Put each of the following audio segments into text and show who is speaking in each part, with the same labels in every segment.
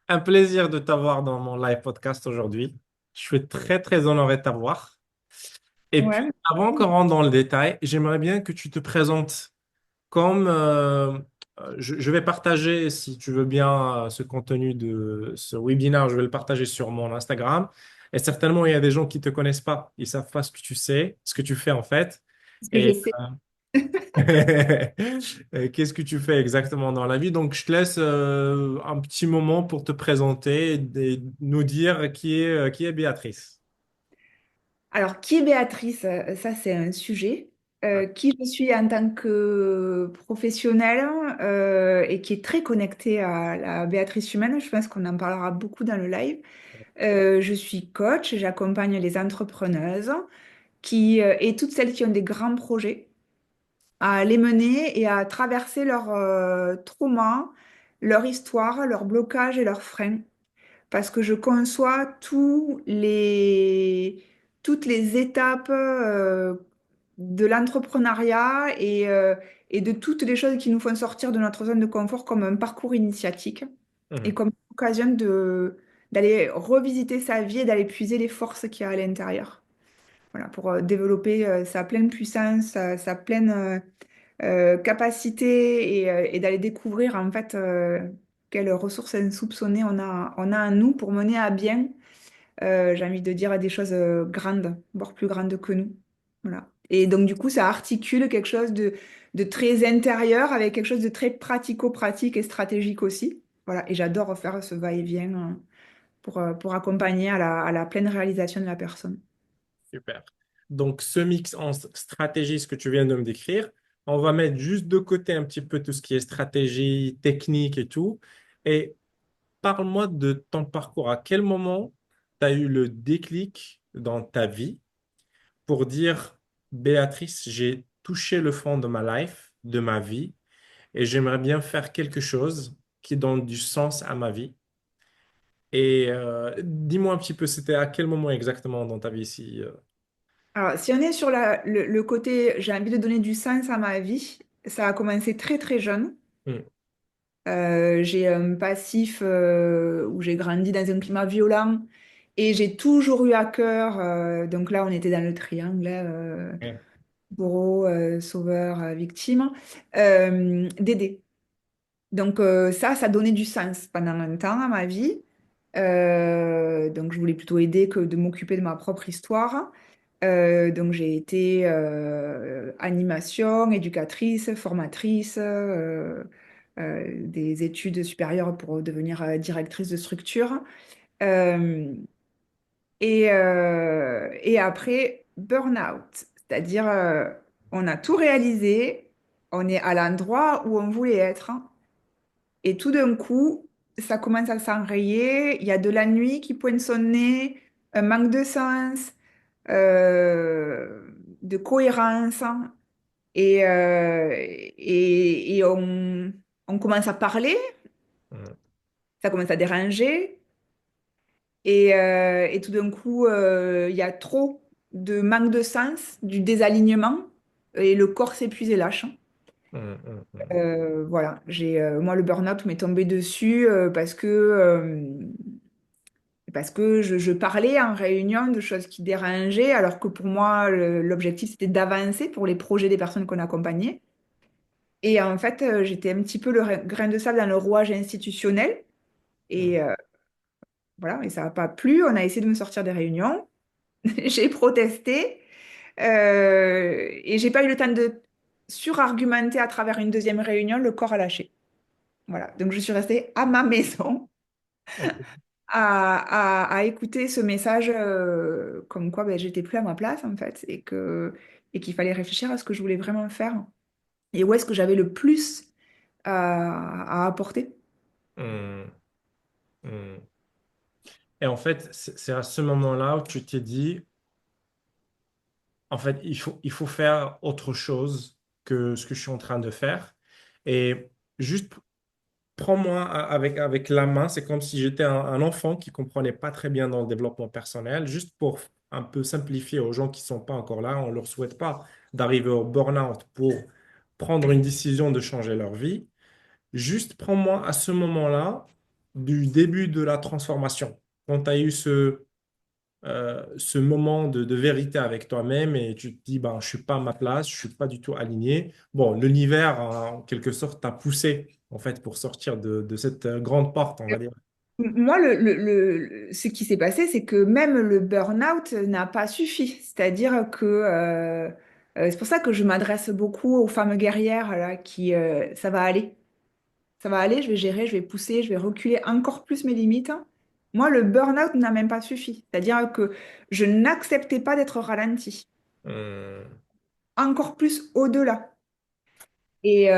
Speaker 1: Un plaisir de t'avoir dans mon live podcast aujourd'hui. Je suis très, très honoré de t'avoir. Et puis,
Speaker 2: Ouais,
Speaker 1: avant qu'on rentre dans le détail, j'aimerais bien que tu te présentes comme je vais partager, si tu veux bien, ce contenu de ce webinaire, je vais le partager sur mon Instagram. Et certainement, il y a des gens qui ne te connaissent pas. Ils ne savent pas ce que tu sais, ce que tu fais en fait.
Speaker 2: ce que je
Speaker 1: Et
Speaker 2: sais.
Speaker 1: qu'est-ce que tu fais exactement dans la vie? Donc, je te laisse un petit moment pour te présenter et nous dire qui est Béatrice.
Speaker 2: Alors, qui est Béatrice? Ça, c'est un sujet.
Speaker 1: Ouais.
Speaker 2: Qui je suis en tant que professionnelle et qui est très connectée à la Béatrice humaine. Je pense qu'on en parlera beaucoup dans le live. Je suis coach, j'accompagne les entrepreneuses et toutes celles qui ont des grands projets à les mener et à traverser leur trauma, leur histoire, leurs blocages et leurs freins parce que je conçois toutes les étapes de l'entrepreneuriat et de toutes les choses qui nous font sortir de notre zone de confort comme un parcours initiatique et
Speaker 1: Mhm.
Speaker 2: comme occasion d'aller revisiter sa vie et d'aller puiser les forces qu'il y a à l'intérieur. Voilà, pour développer sa pleine puissance, sa pleine capacité et d'aller découvrir en fait quelles ressources insoupçonnées on a en nous pour mener à bien, j'ai envie de dire, des choses grandes, voire plus grandes que nous. Voilà. Et donc du coup, ça articule quelque chose de très intérieur avec quelque chose de très pratico-pratique et stratégique aussi. Voilà. Et j'adore faire ce va-et-vient pour accompagner à la pleine réalisation de la personne.
Speaker 1: Super. Donc, ce mix en stratégie, ce que tu viens de me décrire, on va mettre juste de côté un petit peu tout ce qui est stratégie, technique et tout. Et parle-moi de ton parcours. À quel moment tu as eu le déclic dans ta vie pour dire, Béatrice, j'ai touché le fond de ma life, de ma vie, et j'aimerais bien faire quelque chose qui donne du sens à ma vie. Et dis-moi un petit peu, c'était à quel moment exactement dans ta vie si,
Speaker 2: Alors, si on est sur le côté, j'ai envie de donner du sens à ma vie, ça a commencé très très jeune.
Speaker 1: hmm,
Speaker 2: J'ai un passif où j'ai grandi dans un climat violent et j'ai toujours eu à cœur, donc là on était dans le triangle, hein,
Speaker 1: ok,
Speaker 2: bourreau, sauveur, victime, d'aider. Donc ça donnait du sens pendant un temps à ma vie. Donc je voulais plutôt aider que de m'occuper de ma propre histoire. Donc j'ai été animation, éducatrice, formatrice, des études supérieures pour devenir directrice de structure. Euh, et après, burn-out, c'est-à-dire on a tout réalisé, on est à l'endroit où on voulait être, hein. Et tout d'un coup, ça commence à s'enrayer. Il y a de la nuit qui pointe son nez, un manque de sens, de cohérence, hein. Et on commence à parler,
Speaker 1: hmm,
Speaker 2: ça commence à déranger. Et tout d'un coup, il y a trop de manque de sens, du désalignement, et le corps s'épuise et lâche.
Speaker 1: hmm, hmm, hmm.
Speaker 2: Voilà, moi le burn-out m'est tombé dessus parce que je parlais en réunion de choses qui dérangeaient, alors que pour moi l'objectif c'était d'avancer pour les projets des personnes qu'on accompagnait. Et en fait, j'étais un petit peu le grain de sable dans le rouage institutionnel.
Speaker 1: Hmm.
Speaker 2: Et voilà, et ça n'a pas plu. On a essayé de me sortir des réunions. J'ai protesté. Et j'ai pas eu le temps de surargumenter à travers une deuxième réunion. Le corps a lâché. Voilà. Donc, je suis restée à ma maison
Speaker 1: Ok.
Speaker 2: à écouter ce message comme quoi ben, j'étais plus à ma place, en fait, et qu'il fallait réfléchir à ce que je voulais vraiment faire et où est-ce que j'avais le plus à apporter.
Speaker 1: Hmm, hmm. Et en fait, c'est à ce moment-là où tu t'es dit, en fait, il faut faire autre chose que ce que je suis en train de faire. Et juste prends-moi avec la main, c'est comme si j'étais un enfant qui comprenait pas très bien dans le développement personnel, juste pour un peu simplifier aux gens qui sont pas encore là, on leur souhaite pas d'arriver au burn-out pour prendre une décision de changer leur vie. Juste prends-moi à ce moment-là du début de la transformation, quand tu as eu ce moment de vérité avec toi-même et tu te dis, ben, je suis pas à ma place, je suis pas du tout aligné. Bon, l'univers, en quelque sorte, t'a poussé, en fait, pour sortir de cette grande porte, on va dire.
Speaker 2: Moi, ce qui s'est passé, c'est que même le burn-out n'a pas suffi. C'est-à-dire que c'est pour ça que je m'adresse beaucoup aux femmes guerrières là, qui ça va aller. Ça va aller, je vais gérer, je vais pousser, je vais reculer encore plus mes limites. Moi, le burn-out n'a même pas suffi. C'est-à-dire que je n'acceptais pas d'être ralentie.
Speaker 1: Hum,
Speaker 2: Encore plus au-delà. Et,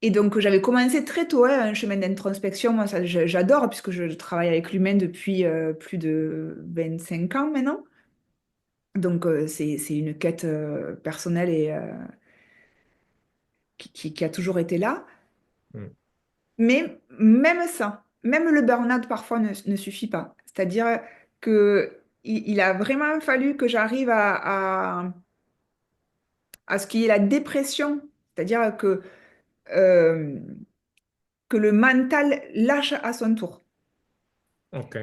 Speaker 2: et donc, j'avais commencé très tôt hein, un chemin d'introspection. Moi, ça, j'adore puisque je travaille avec l'humain depuis plus de 25 ans maintenant. Donc, c'est une quête personnelle et qui a toujours été là.
Speaker 1: hum,
Speaker 2: Mais même ça, même le burn-out parfois ne suffit pas. C'est-à-dire que il a vraiment fallu que j'arrive à ce qu'il y ait la dépression. C'est-à-dire euh, que le mental lâche à son tour.
Speaker 1: ok.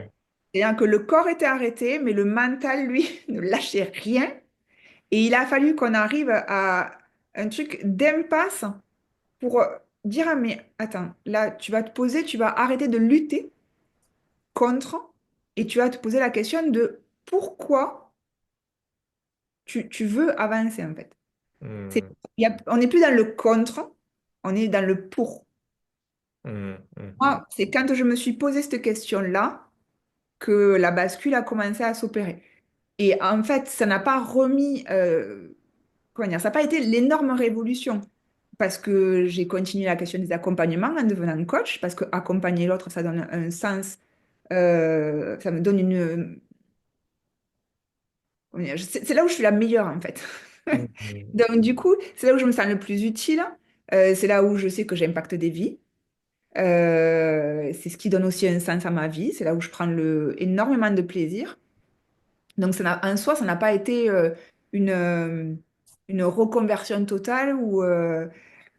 Speaker 2: C'est-à-dire que le corps était arrêté, mais le mental, lui, ne lâchait rien. Et il a fallu qu'on arrive à un truc d'impasse pour dire, ah, mais attends, là, tu vas te poser, tu vas arrêter de lutter contre et tu vas te poser la question de pourquoi tu veux avancer, en fait.
Speaker 1: Hum,
Speaker 2: On n'est plus dans le contre, on est dans le pour. Moi, c'est quand je me suis posé cette question-là que la bascule a commencé à s'opérer. Et en fait, ça n'a pas remis, comment dire, ça n'a pas été l'énorme révolution parce que j'ai continué la question des accompagnements en devenant coach, parce que accompagner l'autre, ça donne un sens, ça me donne une... comment dire, c'est là où je suis la meilleure en fait.
Speaker 1: hum, hum,
Speaker 2: Donc du coup, c'est là où je me sens le plus utile, c'est là où je sais que j'impacte des vies. C'est ce qui donne aussi un sens à ma vie, c'est là où je prends énormément de plaisir. Donc, en soi, ça n'a pas été une, euh, une reconversion totale où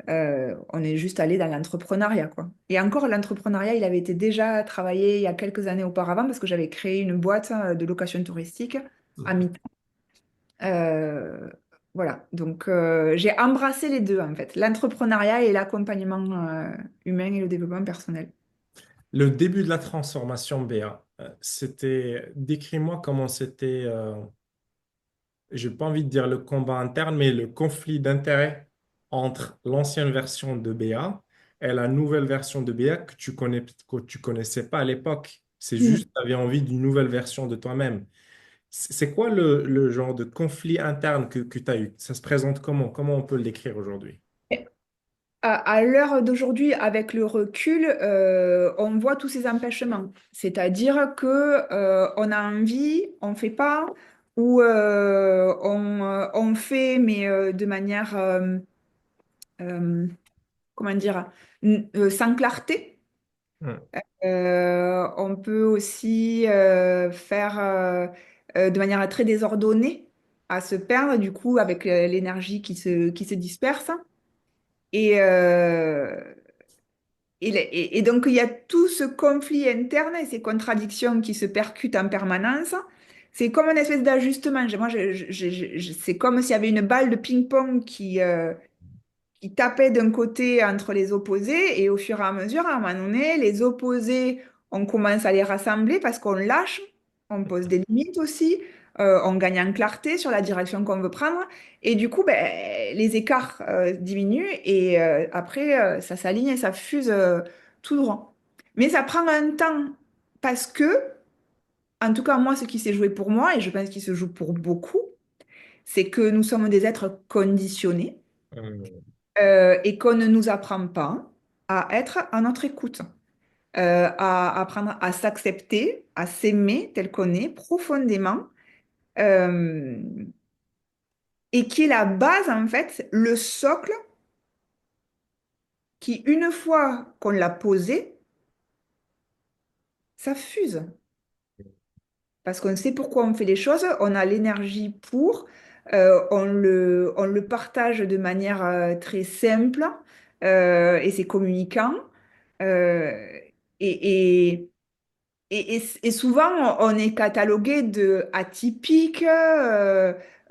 Speaker 2: on est juste allé dans l'entrepreneuriat, quoi. Et encore, l'entrepreneuriat, il avait été déjà travaillé il y a quelques années auparavant parce que j'avais créé une boîte de location touristique à
Speaker 1: hum.
Speaker 2: mi-temps. Euh, voilà, donc j'ai embrassé les deux, en fait, l'entrepreneuriat et l'accompagnement humain et le développement personnel.
Speaker 1: Le début de la transformation, Béa, décris-moi comment c'était, j'ai pas envie de dire le combat interne, mais le conflit d'intérêts entre l'ancienne version de BA et la nouvelle version de BA que tu connaissais pas à l'époque. C'est juste que tu avais envie d'une nouvelle version de toi-même. C'est quoi le genre de conflit interne que tu as eu? Ça se présente comment? Comment on peut le décrire aujourd'hui?
Speaker 2: À l'heure d'aujourd'hui, avec le recul, on voit tous ces empêchements. C'est-à-dire que on a envie, on fait pas, ou on fait, mais de manière, euh, comment dire, sans clarté.
Speaker 1: Hmm.
Speaker 2: On peut aussi faire de manière très désordonnée, à se perdre, du coup, avec l'énergie qui se disperse. Et, et donc, il y a tout ce conflit interne et ces contradictions qui se percutent en permanence. C'est comme une espèce d'ajustement. Moi, c'est comme s'il y avait une balle de ping-pong qui tapait d'un côté entre les opposés. Et au fur et à mesure, à un moment donné, les opposés, on commence à les rassembler parce qu'on lâche, on pose des limites aussi, on gagne en clarté sur la direction qu'on veut prendre. Et du coup, ben, les écarts diminuent et après, ça s'aligne et ça fuse tout droit. Mais ça prend un temps parce que, en tout cas, moi, ce qui s'est joué pour moi, et je pense qu'il se joue pour beaucoup, c'est que nous sommes des êtres conditionnés
Speaker 1: Hmm.
Speaker 2: et qu'on ne nous apprend pas à être à notre écoute, à apprendre à s'accepter, à s'aimer tel qu'on est profondément, euh, et qui est la base, en fait, le socle qui, une fois qu'on l'a posé, ça fuse. Parce qu'on sait pourquoi on fait les choses, on a l'énergie pour, on le partage de manière très simple et c'est communicant. Euh, et, et, et souvent, on est catalogué de atypique,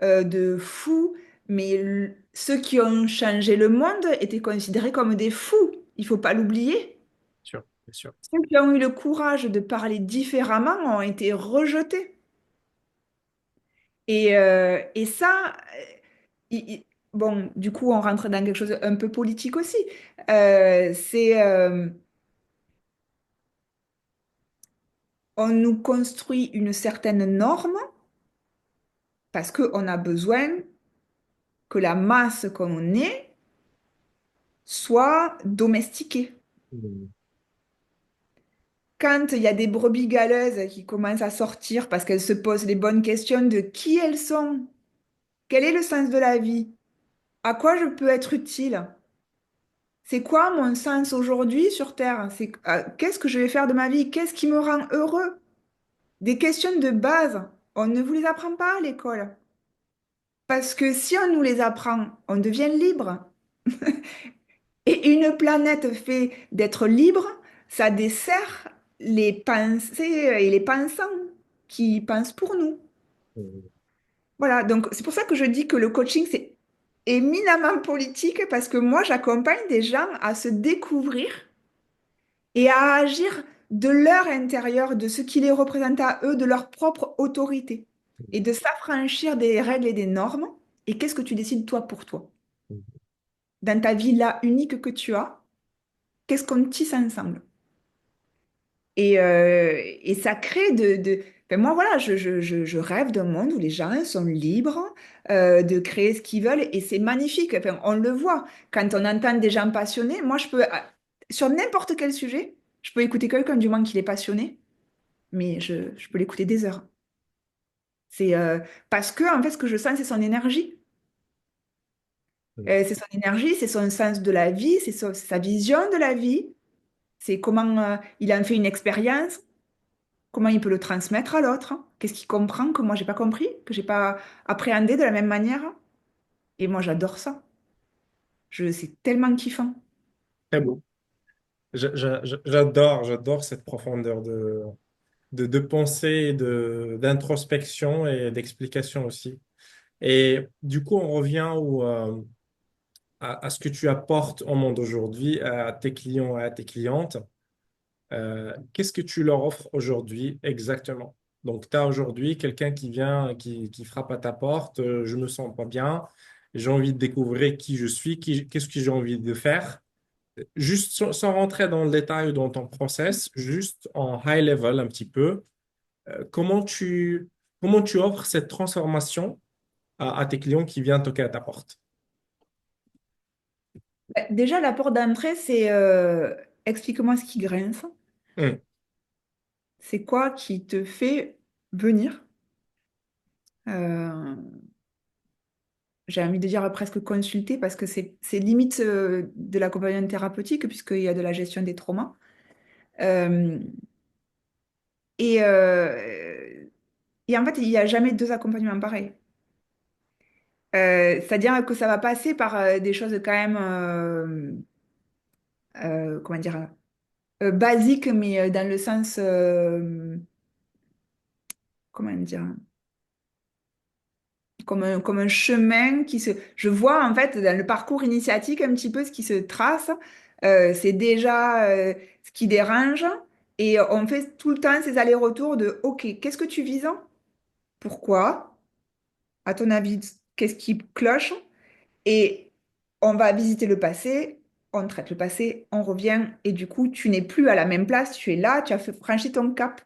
Speaker 2: de fou, mais ceux qui ont changé le monde étaient considérés comme des fous. Il faut pas l'oublier.
Speaker 1: Sûr, bien sûr.
Speaker 2: Ceux qui ont eu le courage de parler différemment ont été rejetés. Et ça, bon, du coup, on rentre dans quelque chose un peu politique aussi. C'est, on nous construit une certaine norme parce qu'on a besoin que la masse qu'on est soit domestiquée.
Speaker 1: Mm.
Speaker 2: Quand il y a des brebis galeuses qui commencent à sortir parce qu'elles se posent les bonnes questions de qui elles sont, quel est le sens de la vie, à quoi je peux être utile, c'est quoi mon sens aujourd'hui sur Terre, qu'est-ce que je vais faire de ma vie, qu'est-ce qui me rend heureux, des questions de base. On ne vous les apprend pas à l'école. Parce que si on nous les apprend, on devient libre. Et une planète fait d'être libre, ça dessert les pensées et les pensants qui pensent pour nous.
Speaker 1: Mm.
Speaker 2: Voilà, donc c'est pour ça que je dis que le coaching, c'est éminemment politique parce que moi, j'accompagne des gens à se découvrir et à agir de leur intérieur, de ce qui les représente à eux, de leur propre autorité et de s'affranchir des règles et des normes. Et qu'est-ce que tu décides toi pour toi?
Speaker 1: Mm.
Speaker 2: Dans ta vie là unique que tu as, qu'est-ce qu'on tisse ensemble? Et ça crée enfin, moi, voilà, je rêve d'un monde où les gens sont libres de créer ce qu'ils veulent et c'est magnifique. Enfin, on le voit. Quand on entend des gens passionnés, moi, je peux, sur n'importe quel sujet, je peux écouter quelqu'un du moins qu'il est passionné, mais je peux l'écouter des heures. C'est parce que, en fait, ce que je sens, c'est son énergie.
Speaker 1: Mm.
Speaker 2: C'est son énergie, c'est son sens de la vie, c'est sa vision de la vie, c'est comment il en fait une expérience. Comment il peut le transmettre à l'autre? Qu'est-ce qu'il comprend que moi j'ai pas compris, que j'ai pas appréhendé de la même manière? Et moi j'adore ça. C'est tellement kiffant.
Speaker 1: Très beau. J'adore cette profondeur de pensée, d'introspection et d'explication aussi. Et du coup, on revient à ce que tu apportes au monde aujourd'hui, à tes clients et à tes clientes. Qu'est-ce que tu leur offres aujourd'hui exactement? Donc, tu as aujourd'hui quelqu'un qui vient, qui frappe à ta porte, je me sens pas bien, j'ai envie de découvrir qui je suis, qu'est-ce que j'ai envie de faire. Juste sans rentrer dans le détail ou dans ton process, juste en high level un petit peu, comment comment tu offres cette transformation à tes clients qui viennent toquer à ta porte?
Speaker 2: Déjà, la porte d'entrée, c'est explique-moi ce qui grince.
Speaker 1: Hmm.
Speaker 2: C'est quoi qui te fait venir? Euh, j'ai envie de dire presque consulter parce que c'est limite de l'accompagnement thérapeutique puisqu'il y a de la gestion des traumas. Euh, et, euh, et en fait, il n'y a jamais deux accompagnements pareils. C'est-à-dire que ça va passer par des choses quand même, comment dire, basiques, mais dans le sens, comment dire, comme un chemin qui se... Je vois en fait dans le parcours initiatique un petit peu ce qui se trace. C'est déjà ce qui dérange. Et on fait tout le temps ces allers-retours de, OK, qu'est-ce que tu vises? Pourquoi? À ton avis, qu'est-ce qui cloche? Et on va visiter le passé, on traite le passé, on revient, et du coup, tu n'es plus à la même place, tu es là, tu as franchi ton cap.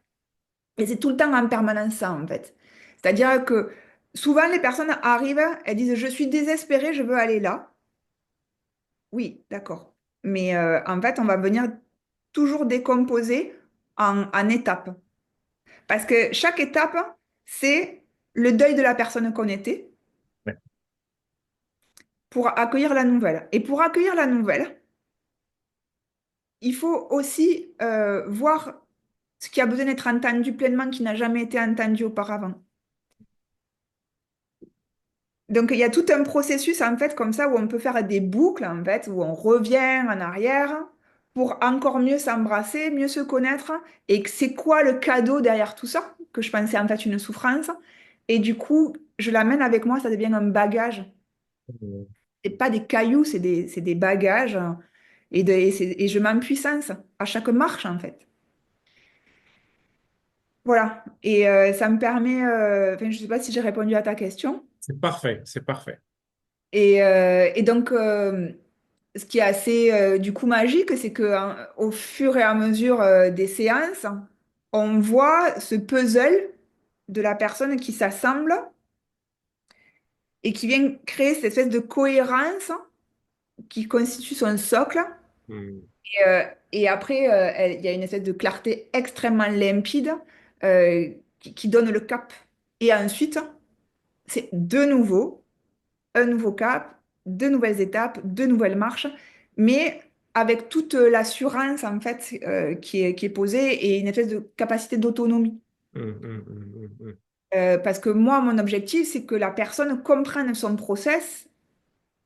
Speaker 2: Et c'est tout le temps en permanence ça, en fait. C'est-à-dire que souvent, les personnes arrivent, elles disent, je suis désespérée, je veux aller là. Oui, d'accord. Mais en fait, on va venir toujours décomposer en étapes. Parce que chaque étape, c'est le deuil de la personne qu'on était
Speaker 1: Ouais.
Speaker 2: pour accueillir la nouvelle. Et pour accueillir la nouvelle, il faut aussi voir ce qui a besoin d'être entendu pleinement, qui n'a jamais été entendu auparavant. Donc, il y a tout un processus, en fait, comme ça, où on peut faire des boucles, en fait, où on revient en arrière pour encore mieux s'embrasser, mieux se connaître, et que c'est quoi le cadeau derrière tout ça, que je pensais en fait une souffrance. Et du coup, je l'amène avec moi, ça devient un bagage.
Speaker 1: Mm.
Speaker 2: C'est pas des cailloux, c'est des bagages. Et je m'empuissance à chaque marche, en fait. Voilà. Et ça me permet, enfin, je sais pas si j'ai répondu à ta question.
Speaker 1: C'est parfait, c'est parfait.
Speaker 2: Et donc, ce qui est assez du coup magique, c'est que hein, au fur et à mesure des séances, on voit ce puzzle de la personne qui s'assemble et qui vient créer cette espèce de cohérence qui constitue son socle.
Speaker 1: Mm.
Speaker 2: Et après, il y a une espèce de clarté extrêmement limpide qui donne le cap. Et ensuite, c'est de nouveau un nouveau cap, de nouvelles étapes, de nouvelles marches, mais avec toute l'assurance en fait qui est posée et une espèce de capacité d'autonomie.
Speaker 1: Mm, mm, mm, mm,
Speaker 2: Parce que moi, mon objectif, c'est que la personne comprenne son process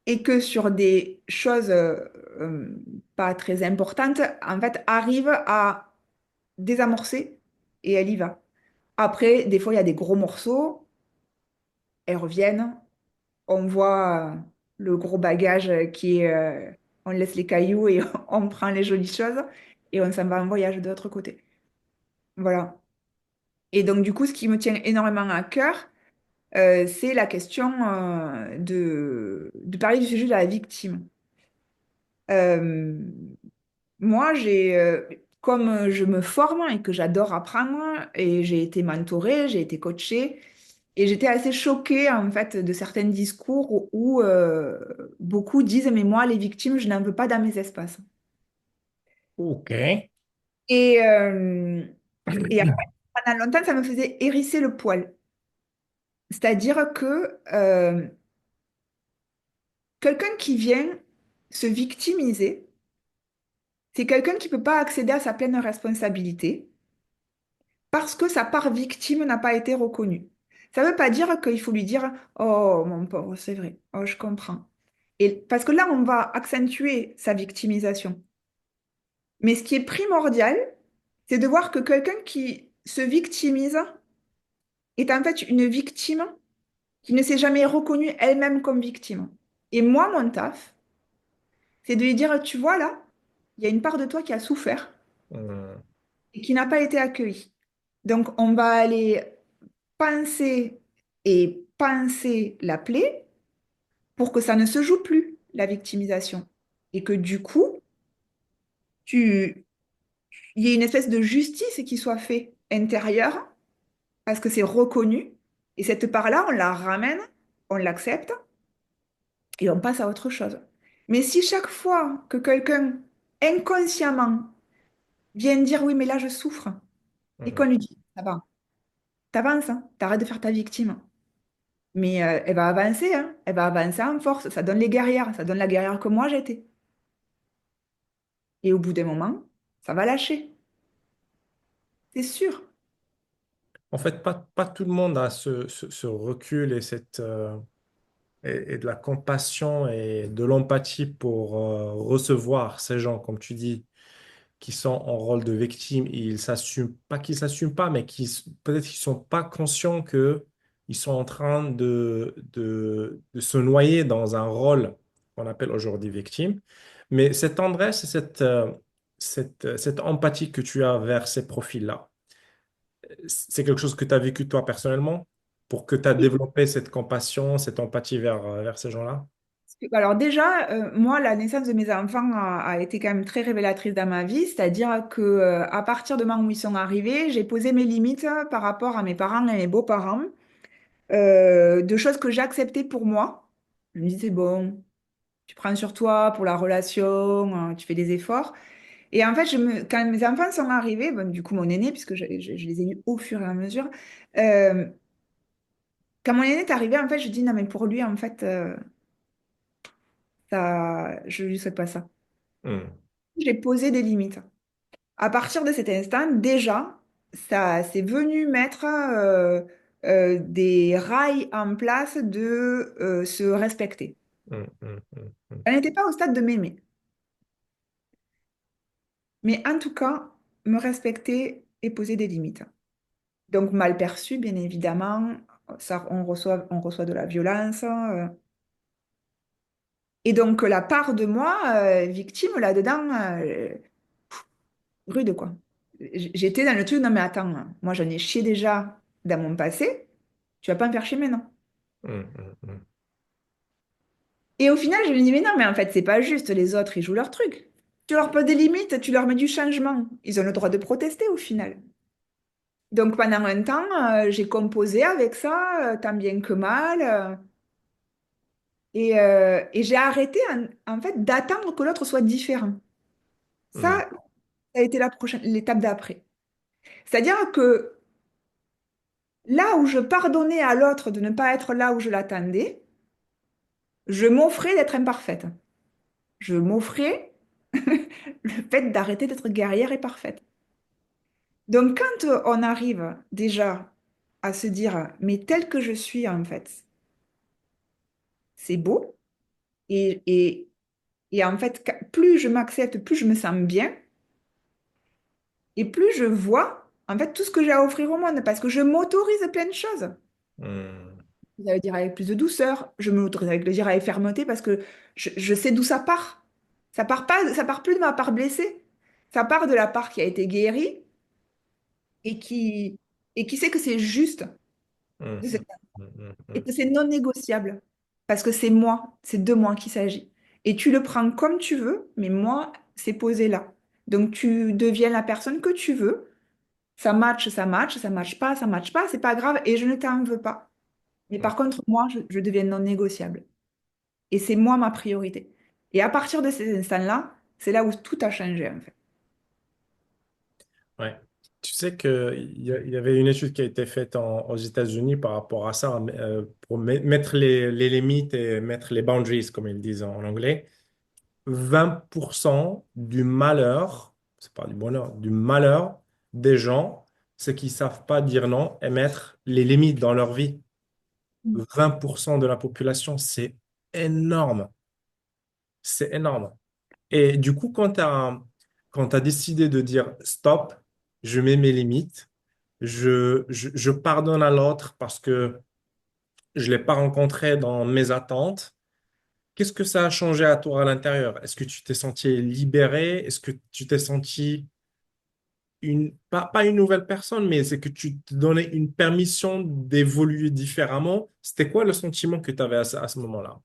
Speaker 2: et que sur des choses euh, pas très importantes, en fait, arrive à désamorcer et elle y va. Après, des fois, il y a des gros morceaux, elles reviennent, on voit le gros bagage qui est, on laisse les cailloux et on prend les jolies choses et on s'en va en voyage de l'autre côté. Voilà. Et donc, du coup, ce qui me tient énormément à cœur, c'est la question de parler du sujet de la victime. Euh, Moi, comme je me forme et que j'adore apprendre, et j'ai été mentorée, j'ai été coachée, et j'étais assez choquée en fait de certains discours où beaucoup disent, mais moi, les victimes, je n'en veux pas dans mes espaces.
Speaker 1: OK.
Speaker 2: Et, euh, et en fait, pendant longtemps, ça me faisait hérisser le poil. C'est-à-dire que quelqu'un qui vient se victimiser, c'est quelqu'un qui ne peut pas accéder à sa pleine responsabilité parce que sa part victime n'a pas été reconnue. Ça ne veut pas dire qu'il faut lui dire, oh mon pauvre, c'est vrai, oh je comprends. Et parce que là, on va accentuer sa victimisation. Mais ce qui est primordial, c'est de voir que quelqu'un qui se victimise est en fait une victime qui ne s'est jamais reconnue elle-même comme victime. Et moi, mon taf, c'est de lui dire, tu vois là, il y a une part de toi qui a souffert
Speaker 1: Mm.
Speaker 2: et qui n'a pas été accueillie. Donc, on va aller penser et penser la plaie pour que ça ne se joue plus, la victimisation. Et que du coup, tu, il y ait une espèce de justice qui soit faite intérieure, parce que c'est reconnu. Et cette part-là, on la ramène, on l'accepte et on passe à autre chose. Mais si chaque fois que quelqu'un inconsciemment vient dire oui, mais là je souffre, et qu'on
Speaker 1: Mm.
Speaker 2: lui dit, ça va, t'avances, hein, t'arrêtes de faire ta victime. Mais elle va avancer, hein, elle va avancer en force. Ça donne les guerrières, ça donne la guerrière que moi j'étais. Et au bout d'un moment, ça va lâcher, c'est sûr.
Speaker 1: En fait, pas tout le monde a ce recul et, et de la compassion et de l'empathie pour recevoir ces gens, comme tu dis, qui sont en rôle de victime. Ils s'assument, pas qu'ils s'assument pas, mais peut-être qu'ils sont pas conscients que ils sont en train de se noyer dans un rôle qu'on appelle aujourd'hui victime. Mais cette tendresse et cette empathie que tu as vers ces profils-là, c'est quelque chose que tu as vécu toi personnellement pour que tu as développé cette compassion, cette empathie vers ces gens-là?
Speaker 2: Alors déjà, moi, la naissance de mes enfants a été quand même très révélatrice dans ma vie, c'est-à-dire que à partir du moment où ils sont arrivés, j'ai posé mes limites par rapport à mes parents et mes beaux-parents, de choses que j'acceptais pour moi. Je me disais, bon, tu prends sur toi pour la relation, tu fais des efforts. Et en fait, quand mes enfants sont arrivés, bon, du coup mon aîné, puisque je les ai eus au fur et à mesure, euh, quand mon aîné est arrivé, en fait, je dis, non, mais pour lui, en fait, je lui souhaite pas ça.
Speaker 1: Hmm,
Speaker 2: J'ai posé des limites. À partir de cet instant, déjà, ça c'est venu mettre des rails en place de se respecter.
Speaker 1: hmm, hmm, hmm, hmm.
Speaker 2: Elle n'était pas au stade de m'aimer. Mais en tout cas, me respecter et poser des limites. Donc, mal perçu, bien évidemment, ça, on reçoit de la violence. Et donc, la part de moi, victime là-dedans, rude, quoi. J'étais dans le truc, non mais attends, moi j'en ai chié déjà dans mon passé, tu vas pas me faire chier maintenant.
Speaker 1: mm.
Speaker 2: Et au final, je me dis, mais non, mais en fait, c'est pas juste, les autres, ils jouent leur truc. Tu leur poses des limites, tu leur mets du changement. Ils ont le droit de protester au final. Donc pendant un temps, j'ai composé avec ça, tant bien que mal, et j'ai arrêté en fait d'attendre que l'autre soit différent.
Speaker 1: Mm,
Speaker 2: Ça a été l'étape d'après. C'est-à-dire que là où je pardonnais à l'autre de ne pas être là où je l'attendais, je m'offrais d'être imparfaite. Je m'offrais le fait d'arrêter d'être guerrière et parfaite. Donc quand on arrive déjà à se dire, mais tel que je suis en fait, c'est beau, et, et, et en fait, plus je m'accepte, plus je me sens bien, et plus je vois en fait tout ce que j'ai à offrir au monde, parce que je m'autorise plein de choses.
Speaker 1: mm,
Speaker 2: Ça veut dire avec plus de douceur, je m'autorise avec le dire avec fermeté, parce que je sais d'où ça part. Ça part pas, ça part plus de ma part blessée. Ça part de la part qui a été guérie et qui sait que c'est juste
Speaker 1: mm,
Speaker 2: de cette-
Speaker 1: mm, mm,
Speaker 2: et
Speaker 1: mm,
Speaker 2: que c'est non négociable. Parce que c'est moi, c'est de moi qu'il s'agit. Et tu le prends comme tu veux, mais moi, c'est posé là. Donc tu deviens la personne que tu veux. Ça match, ça match pas, c'est pas grave et je ne t'en veux pas. Mais
Speaker 1: mm.
Speaker 2: par contre, moi, je deviens non négociable. Et c'est moi ma priorité. Et à partir de ces instants-là, c'est là où tout a changé, en fait.
Speaker 1: Ouais. Tu sais qu'il y avait une étude qui a été faite aux États-Unis par rapport à ça, pour mettre les limites et mettre les boundaries, comme ils disent en anglais. 20% du malheur, c'est pas du bonheur, du malheur des gens, c'est qu'ils savent pas dire non et mettre les limites dans leur vie. 20% de la population, c'est énorme. C'est énorme. Et du coup, quand tu décidé de dire stop, je mets mes limites, je pardonne à l'autre parce que je ne l'ai pas rencontré dans mes attentes, qu'est-ce que ça a changé à toi à l'intérieur? Est-ce que tu t'es senti libéré? Est-ce que tu t'es senti pas une nouvelle personne, mais c'est que tu te donnais une permission d'évoluer différemment? C'était quoi le sentiment que tu avais à ce moment-là?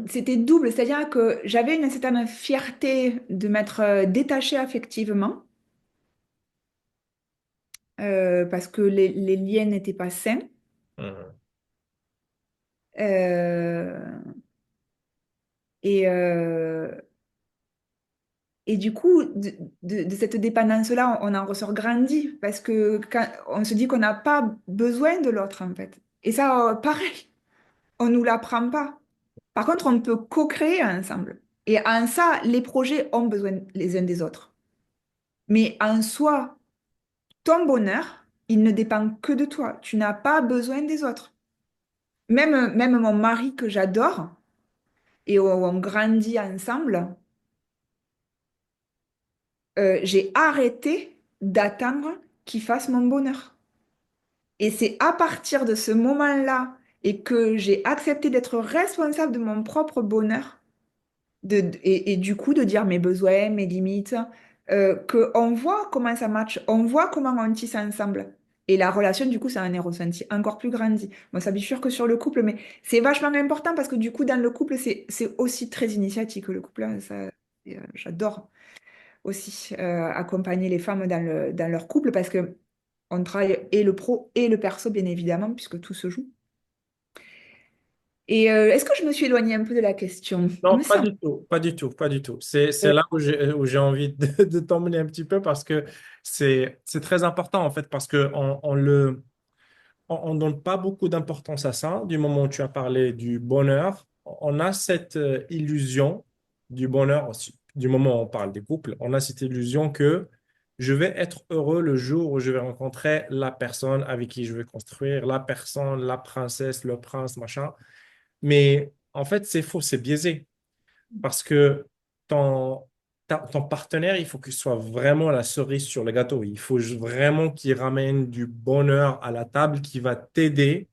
Speaker 2: C'était double, c'est-à-dire que j'avais une certaine fierté de m'être détachée affectivement, parce que les liens n'étaient pas sains.
Speaker 1: Mhm.
Speaker 2: Euh, et, euh, et du coup, de cette dépendance-là, on en ressort grandi, parce que quand, on se dit qu'on n'a pas besoin de l'autre, en fait. Et ça, pareil, on ne nous l'apprend pas. Par contre, on peut co-créer ensemble. Et en ça, les projets ont besoin les uns des autres. Mais en soi, ton bonheur, il ne dépend que de toi. Tu n'as pas besoin des autres. Même mon mari que j'adore et où on grandit ensemble, j'ai arrêté d'attendre qu'il fasse mon bonheur. Et c'est à partir de ce moment-là et que j'ai accepté d'être responsable de mon propre bonheur et du coup de dire mes besoins, mes limites, qu'on voit comment ça match, on voit comment on tisse ensemble. Et la relation, du coup, ça en est ressenti encore plus grandi. Bon, ça bifurque que sur le couple, mais c'est vachement important parce que du coup, dans le couple, c'est aussi très initiatique, le couple, hein, ça, j'adore aussi accompagner les femmes dans leur couple parce que on travaille et le pro et le perso, bien évidemment, puisque tout se joue. Et est-ce que je me suis éloignée un peu de la question? Il
Speaker 1: Non,
Speaker 2: me
Speaker 1: pas
Speaker 2: semble.
Speaker 1: du tout, pas du tout, pas du tout. C'est là où j'ai envie de t'emmener un petit peu parce que c'est très important en fait parce que on donne pas beaucoup d'importance à ça. Du moment où tu as parlé du bonheur, on a cette illusion du bonheur aussi. Du moment où on parle des couples, on a cette illusion que je vais être heureux le jour où je vais rencontrer la personne avec qui je vais construire, la personne, la princesse, le prince, machin. Mais en fait, c'est faux, c'est biaisé. Parce que ton, ton partenaire, il faut qu'il soit vraiment la cerise sur le gâteau. Il faut vraiment qu'il ramène du bonheur à la table qui va t'aider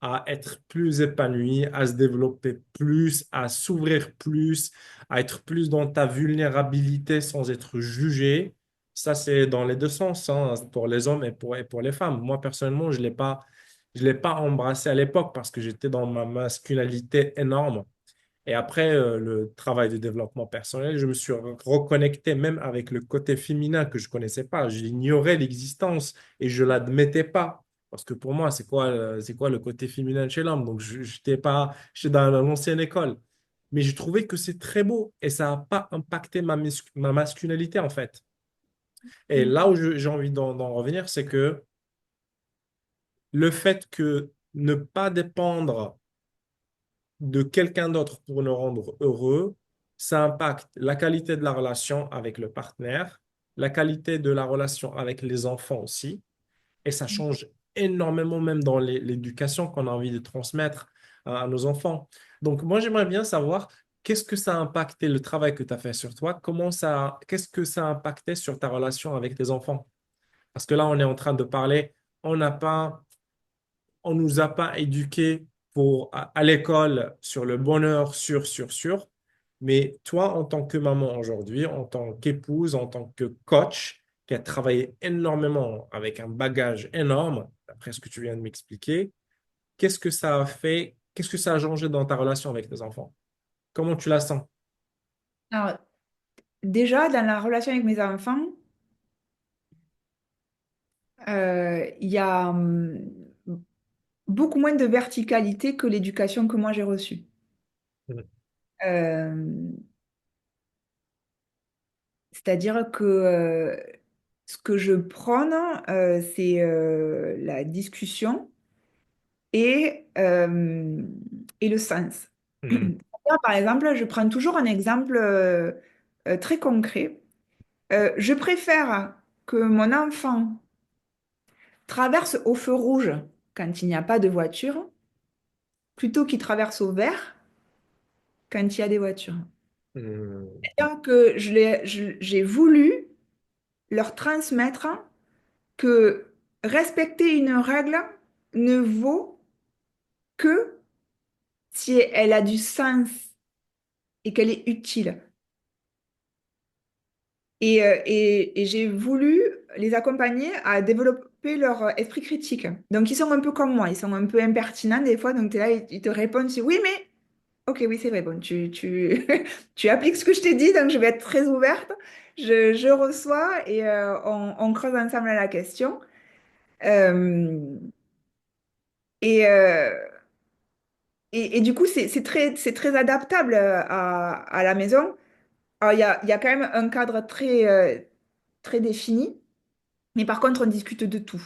Speaker 1: à être plus épanoui, à se développer plus, à s'ouvrir plus, à être plus dans ta vulnérabilité sans être jugé. Ça, c'est dans les deux sens, hein, pour les hommes et pour les femmes. Moi, personnellement, je l'ai pas embrassé à l'époque parce que j'étais dans ma masculinité énorme. Et après le travail de développement personnel, je me suis reconnecté même avec le côté féminin que je connaissais pas. J'ignorais l'existence et je l'admettais pas. Parce que pour moi, c'est quoi le côté féminin chez l'homme? Donc, je n'étais pas, j'étais dans l'ancienne école. Mais je trouvais que c'est très beau et ça n'a pas impacté ma masculinité en fait. Et là où j'ai envie d'en revenir, c'est que le fait que ne pas dépendre de quelqu'un d'autre pour nous rendre heureux, ça impacte la qualité de la relation avec le partenaire, la qualité de la relation avec les enfants aussi, et ça change énormément même dans l'éducation qu'on a envie de transmettre à nos enfants. Donc moi, j'aimerais bien savoir qu'est-ce que ça a impacté le travail que tu as fait sur toi, qu'est-ce que ça a impacté sur ta relation avec tes enfants? Parce que là, on est en train de parler, on n'a pas on nous a pas éduqués à l'école sur le bonheur, sûr. Mais toi, en tant que maman aujourd'hui, en tant qu'épouse, en tant que coach, qui a travaillé énormément avec un bagage énorme, d'après ce que tu viens de m'expliquer, qu'est-ce que ça a fait, qu'est-ce que ça a changé dans ta relation avec tes enfants? Comment tu la sens?
Speaker 2: Alors, déjà, dans la relation avec mes enfants, il y a beaucoup moins de verticalité que l'éducation que moi j'ai reçue.
Speaker 1: Mhm.
Speaker 2: Euh, C'est-à-dire que ce que je prône, c'est la discussion et et le sens.
Speaker 1: Mhm.
Speaker 2: Par exemple, je prends toujours un exemple très concret. Je préfère que mon enfant traverse au feu rouge quand il n'y a pas de voiture, plutôt qu'il traverse au vert quand il y a des voitures.
Speaker 1: Mhm.
Speaker 2: C'est-à-dire que j'ai voulu leur transmettre que respecter une règle ne vaut que si elle a du sens et qu'elle est utile. Et j'ai voulu les accompagner à développer leur esprit critique. Donc, ils sont un peu comme moi, ils sont un peu impertinents des fois. Donc, tu es là, ils te répondent, tu dis, oui, mais ok, oui, c'est vrai. Bon, tu appliques ce que je t'ai dit, donc je vais être très ouverte. Je reçois et on creuse ensemble la question. Euh, et, euh, et du coup, c'est très adaptable à la maison. Alors, il y a quand même un cadre très défini, mais par contre, on discute de tout.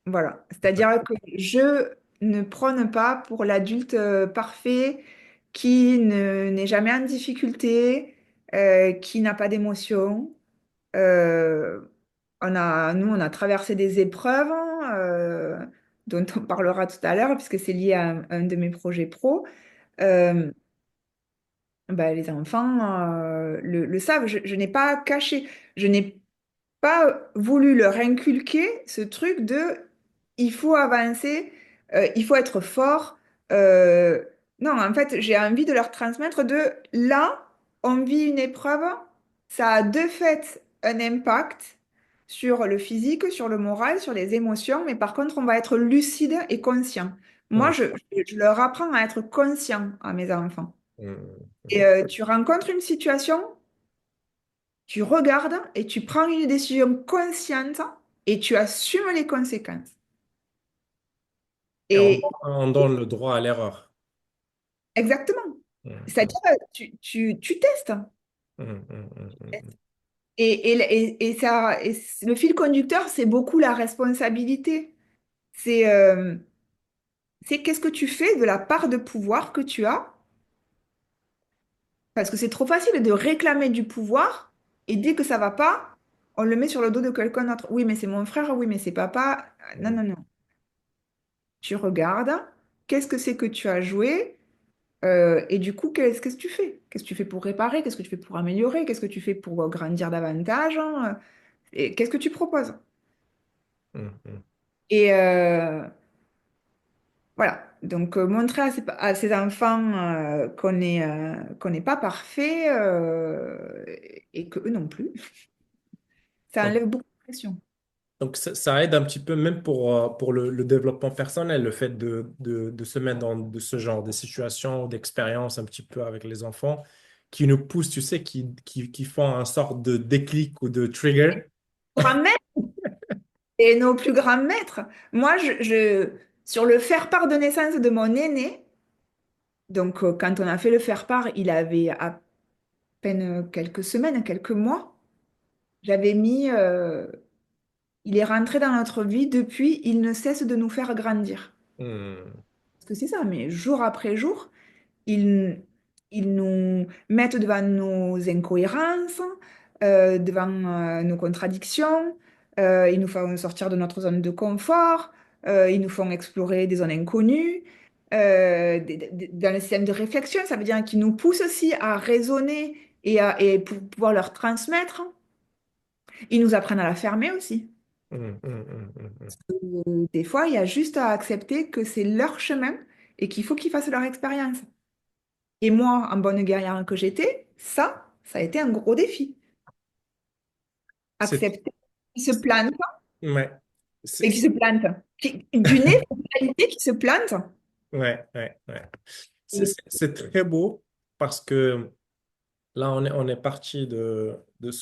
Speaker 2: Voilà. C'est-à-dire que je ne prône pas pour l'adulte parfait qui n'est jamais en difficulté, qui n'a pas d'émotion. Euh, Nous, on a traversé des épreuves dont on parlera tout à l'heure, puisque c'est lié à un de mes projets pro. Euh, bah, les enfants le savent. Je n'ai pas caché. Je n'ai pas voulu leur inculquer ce truc de il faut avancer, il faut être fort. euh, non, en fait, j'ai envie de leur transmettre de là, on vit une épreuve, ça a de fait un impact sur le physique, sur le moral, sur les émotions, mais par contre, on va être lucide et conscient. Moi,
Speaker 1: Mhm.
Speaker 2: je leur apprends à être conscient à mes enfants.
Speaker 1: Mhm.
Speaker 2: Et tu rencontres une situation, tu regardes et tu prends une décision consciente et tu assumes les conséquences.
Speaker 1: Et
Speaker 2: Et
Speaker 1: on donne le droit à l'erreur.
Speaker 2: exactement.
Speaker 1: Mhm.
Speaker 2: C'est-à-dire, tu testes.
Speaker 1: Mhm.
Speaker 2: Le fil conducteur, c'est beaucoup la responsabilité. C'est c'est qu'est-ce que tu fais de la part de pouvoir que tu as? Parce que c'est trop facile de réclamer du pouvoir et dès que ça va pas, on le met sur le dos de quelqu'un d'autre. Oui, mais c'est mon frère, oui, mais c'est papa. Non,
Speaker 1: Mhm.
Speaker 2: non, non. Tu regardes, qu'est-ce que c'est que tu as joué? Et du coup, qu'est-ce que tu fais? Qu'est-ce que tu fais pour réparer? Qu'est-ce que tu fais pour améliorer? Qu'est-ce que tu fais pour grandir davantage, hein? Et qu'est-ce que tu proposes?
Speaker 1: Mhm.
Speaker 2: Et voilà. Donc, montrer à ses enfants qu'on n'est pas parfait et qu'eux non plus, ça
Speaker 1: Donc,
Speaker 2: enlève beaucoup de pression.
Speaker 1: donc ça aide un petit peu même pour le développement personnel, le fait de se mettre dans de ce genre de situations, d'expériences un petit peu avec les enfants qui nous poussent, tu sais, qui font un sorte de déclic ou de trigger.
Speaker 2: Grand-mère et nos plus grands maîtres. Moi, sur le faire-part de naissance de mon aîné, donc quand on a fait le faire-part, il avait à peine quelques semaines, quelques mois. J'avais mis, il est rentré dans notre vie depuis, il ne cesse de nous faire grandir.
Speaker 1: Hmm,
Speaker 2: Parce que c'est ça, mais jour après jour, ils, ils nous mettent devant nos incohérences, devant nos contradictions, ils nous font sortir de notre zone de confort, ils nous font explorer des zones inconnues. Dans le système de réflexion, ça veut dire qu'ils nous poussent aussi à raisonner et pour pouvoir leur transmettre. Ils nous apprennent à la fermer aussi.
Speaker 1: hmm.
Speaker 2: Des fois, il y a juste à accepter que c'est leur chemin et qu'il faut qu'ils fassent leur expérience. Et moi, en bonne guerrière que j'étais, ça a été un gros défi.
Speaker 1: C'est,
Speaker 2: Accepter qu'ils se plantent
Speaker 1: ouais,
Speaker 2: et qu'ils se plantent. D'une effrontéité qui se plante.
Speaker 1: ouais, ouais, ouais.
Speaker 2: Et
Speaker 1: C'est très beau parce que là, on est parti de de-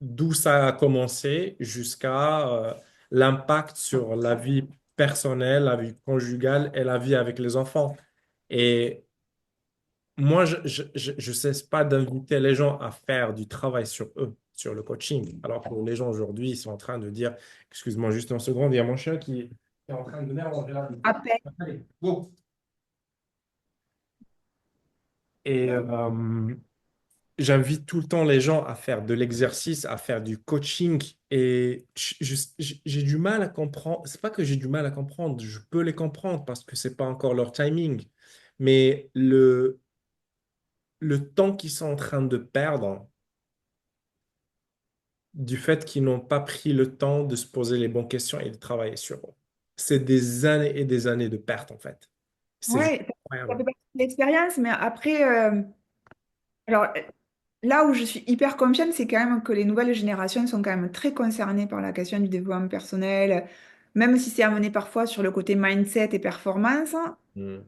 Speaker 1: d'où ça a commencé jusqu'à l'impact sur la vie personnelle, la vie conjugale et la vie avec les enfants. Et moi, je cesse pas d'inviter les gens à faire du travail sur eux, sur le coaching. Alors que les gens aujourd'hui, ils sont en train de dire, excuse-moi juste une seconde, il y a mon chien qui est en train de venir manger là.
Speaker 2: après,
Speaker 1: Allez, go. Et j'invite tout le temps les gens à faire de l'exercice, à faire du coaching. Et j'ai du mal à comprendre. C'est pas que j'ai du mal à comprendre, je peux les comprendre parce que c'est pas encore leur timing. Mais le temps qu'ils sont en train de perdre du fait qu'ils n'ont pas pris le temps de se poser les bonnes questions et de travailler sur eux. C'est des années et des années de perte, en fait. C'est juste
Speaker 2: ouais, ça
Speaker 1: incroyable.
Speaker 2: fait partie de l'expérience, mais après, alors là où je suis hyper confiante, c'est quand même que les nouvelles générations sont quand même très concernées par la question du développement personnel, même si c'est amené parfois sur le côté mindset et performance.
Speaker 1: Mm.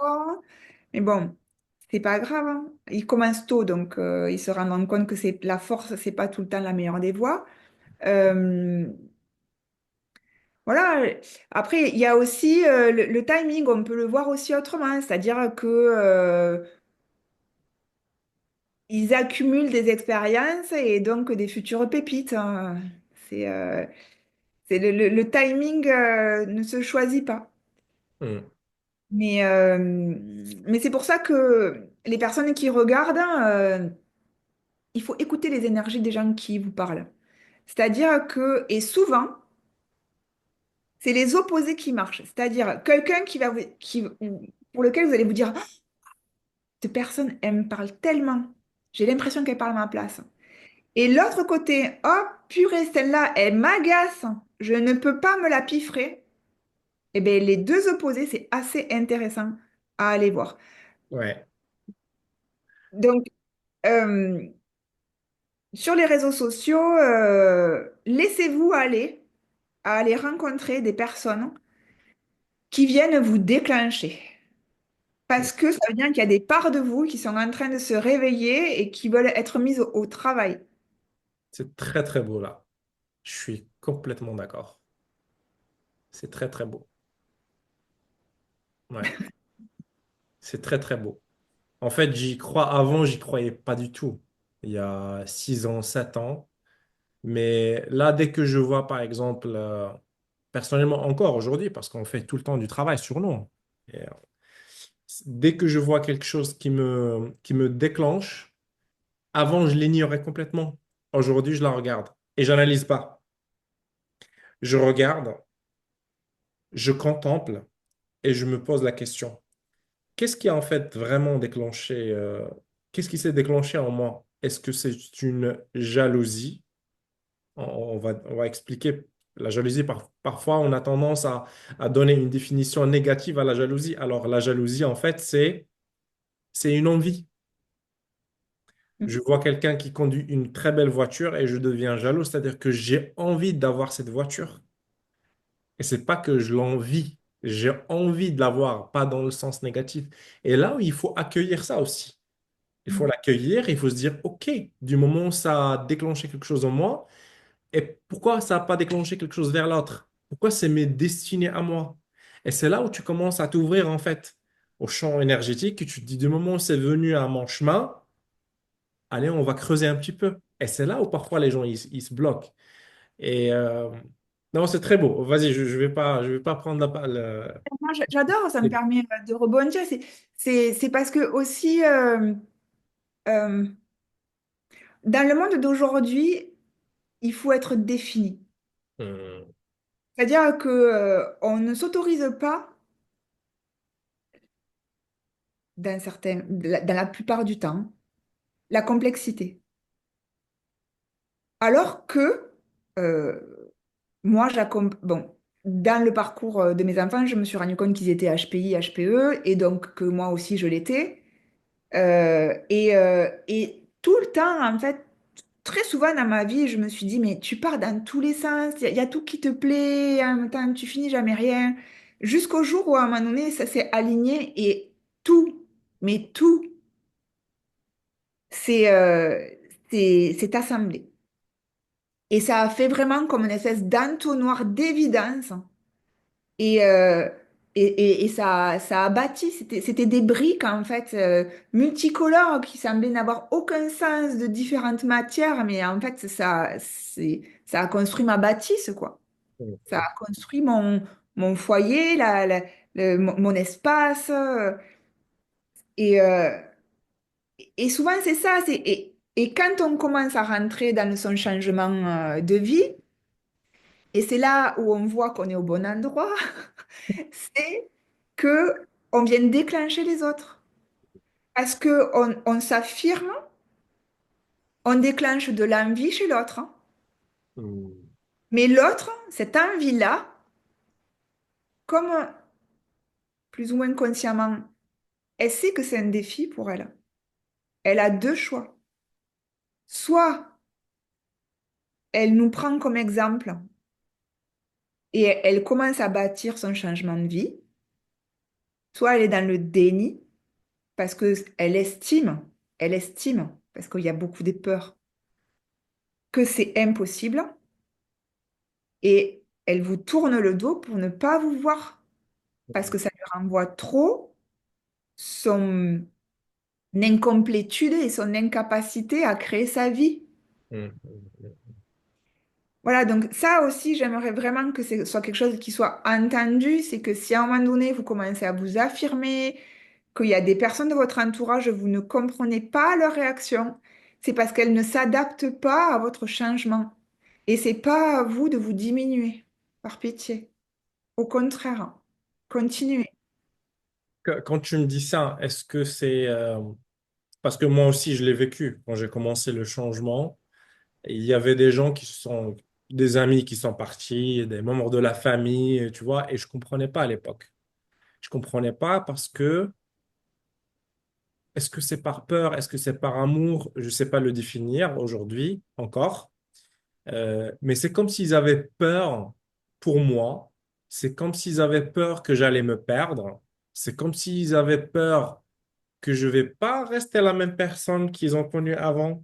Speaker 2: Oh, mais bon, c'est pas grave, hein. Ils commencent tôt, donc ils se rendent compte que c'est la force, c'est pas tout le temps la meilleure des voies. Euh, voilà. Après, il y a aussi le timing, on peut le voir aussi autrement, c'est-à-dire que ils accumulent des expériences et donc des futures pépites, hein. C'est le timing ne se choisit pas.
Speaker 1: Mm.
Speaker 2: Mais c'est pour ça que les personnes qui regardent, il faut écouter les énergies des gens qui vous parlent. C'est-à-dire que, et souvent, c'est les opposés qui marchent. C'est-à-dire quelqu'un pour lequel vous allez vous dire, ah, cette personne, elle me parle tellement. J'ai l'impression qu'elle parle à ma place. Et l'autre côté, oh purée, celle-là, elle m'agace. Je ne peux pas me la piffrer. Eh bien, les deux opposés, c'est assez intéressant à aller voir.
Speaker 1: Ouais.
Speaker 2: Donc, euh, sur les réseaux sociaux, laissez-vous aller à aller rencontrer des personnes qui viennent vous déclencher.
Speaker 1: Mm.
Speaker 2: Parce que ça veut dire qu'il y a des parts de vous qui sont en train de se réveiller et qui veulent être mises au travail.
Speaker 1: C'est très, très beau là. Je suis complètement d'accord. C'est très, très beau. Ouais. C'est très, très beau. En fait, j'y crois. Avant, j'y croyais pas du tout. Il y a 6 ans, 7 ans. Mais là, dès que je vois, par exemple, personnellement encore aujourd'hui, parce qu'on fait tout le temps du travail sur nous, et, dès que je vois quelque chose qui me déclenche, avant, je l'ignorais complètement. Aujourd'hui, je la regarde et j'analyse pas. Je regarde, je contemple et je me pose la question. qu'est-ce qui a en fait vraiment déclenché, qu'est-ce qui s'est déclenché en moi? Est-ce que c'est une jalousie? On va expliquer. La jalousie, parfois, on a tendance à donner une définition négative à la jalousie. Alors, la jalousie, en fait, c'est une envie. Je vois quelqu'un qui conduit une très belle voiture et je deviens jaloux, c'est-à-dire que j'ai envie d'avoir cette voiture. Et c'est pas que je l'envie, j'ai envie de l'avoir, pas dans le sens négatif. Et là, il faut accueillir ça aussi. Il faut l'accueillir, il faut se dire, OK, du moment où ça a déclenché quelque chose en moi, et pourquoi ça n'a pas déclenché quelque chose vers l'autre? Pourquoi c'est mes destinées à moi? Et c'est là où tu commences à t'ouvrir en fait au champ énergétique et tu te dis, du moment où c'est venu à mon chemin, allez, on va creuser un petit peu. Et c'est là où parfois les gens, ils se bloquent. Et non, c'est très beau. Vas-y, je vais pas prendre
Speaker 2: Moi, j'adore, ça me permet de rebondir. C'est parce que aussi, euh, dans le monde d'aujourd'hui, il faut être défini.
Speaker 1: Hmm,
Speaker 2: C'est-à-dire que, on ne s'autorise pas, dans la plupart du temps, la complexité. Alors que, moi, bon, dans le parcours de mes enfants, je me suis rendu compte qu'ils étaient HPI, HPE, et donc que moi aussi je l'étais. Et tout le temps, en fait, très souvent dans ma vie, je me suis dit, mais tu pars dans tous les sens, il y a tout qui te plaît, en même temps, tu finis jamais rien. Jusqu'au jour où, à un moment donné, ça s'est aligné et tout, mais tout, c'est c'est assemblé. Et ça a fait vraiment comme une espèce d'entonnoir d'évidence. Et, et ça a bâti, c'était des briques en fait multicolores qui semblaient n'avoir aucun sens de différentes matières, mais en fait ça a construit ma bâtisse, quoi. Ça a construit mon foyer, mon espace. Et, euh, et souvent c'est ça. Et quand on commence à rentrer dans son changement de vie, et c'est là où on voit qu'on est au bon endroit, c'est que on vient déclencher les autres. Parce que on s'affirme, on déclenche de l'envie chez l'autre.
Speaker 1: hmm,
Speaker 2: Mais l'autre, cette envie-là, comme plus ou moins consciemment, elle sait que c'est un défi pour elle. Elle a deux choix. Soit elle nous prend comme exemple et elle commence à bâtir son changement de vie, soit elle est dans le déni parce elle estime, parce qu'il y a beaucoup de peurs, que c'est impossible et elle vous tourne le dos pour ne pas vous voir parce que ça lui renvoie trop son incomplétude et son incapacité à créer sa vie.
Speaker 1: hmm, hmm,
Speaker 2: Voilà, donc ça aussi, j'aimerais vraiment que ce soit quelque chose qui soit entendu, c'est que si à un moment donné, vous commencez à vous affirmer, qu'il y a des personnes de votre entourage, vous ne comprenez pas leur réaction, c'est parce qu'elles ne s'adaptent pas à votre changement. Et c'est pas à vous de vous diminuer, par pitié. Au contraire, continuez.
Speaker 1: Quand tu me dis ça, est-ce que c'est parce que moi aussi je l'ai vécu quand j'ai commencé le changement. Il y avait des gens qui sont des amis qui sont partis, des membres de la famille, tu vois, et je comprenais pas à l'époque. Je comprenais pas parce que est-ce que c'est par peur, est-ce que c'est par amour, je sais pas le définir aujourd'hui encore. Mais c'est comme s'ils avaient peur pour moi. C'est comme s'ils avaient peur que j'allais me perdre. C'est comme s'ils avaient peur que je vais pas rester la même personne qu'ils ont connue avant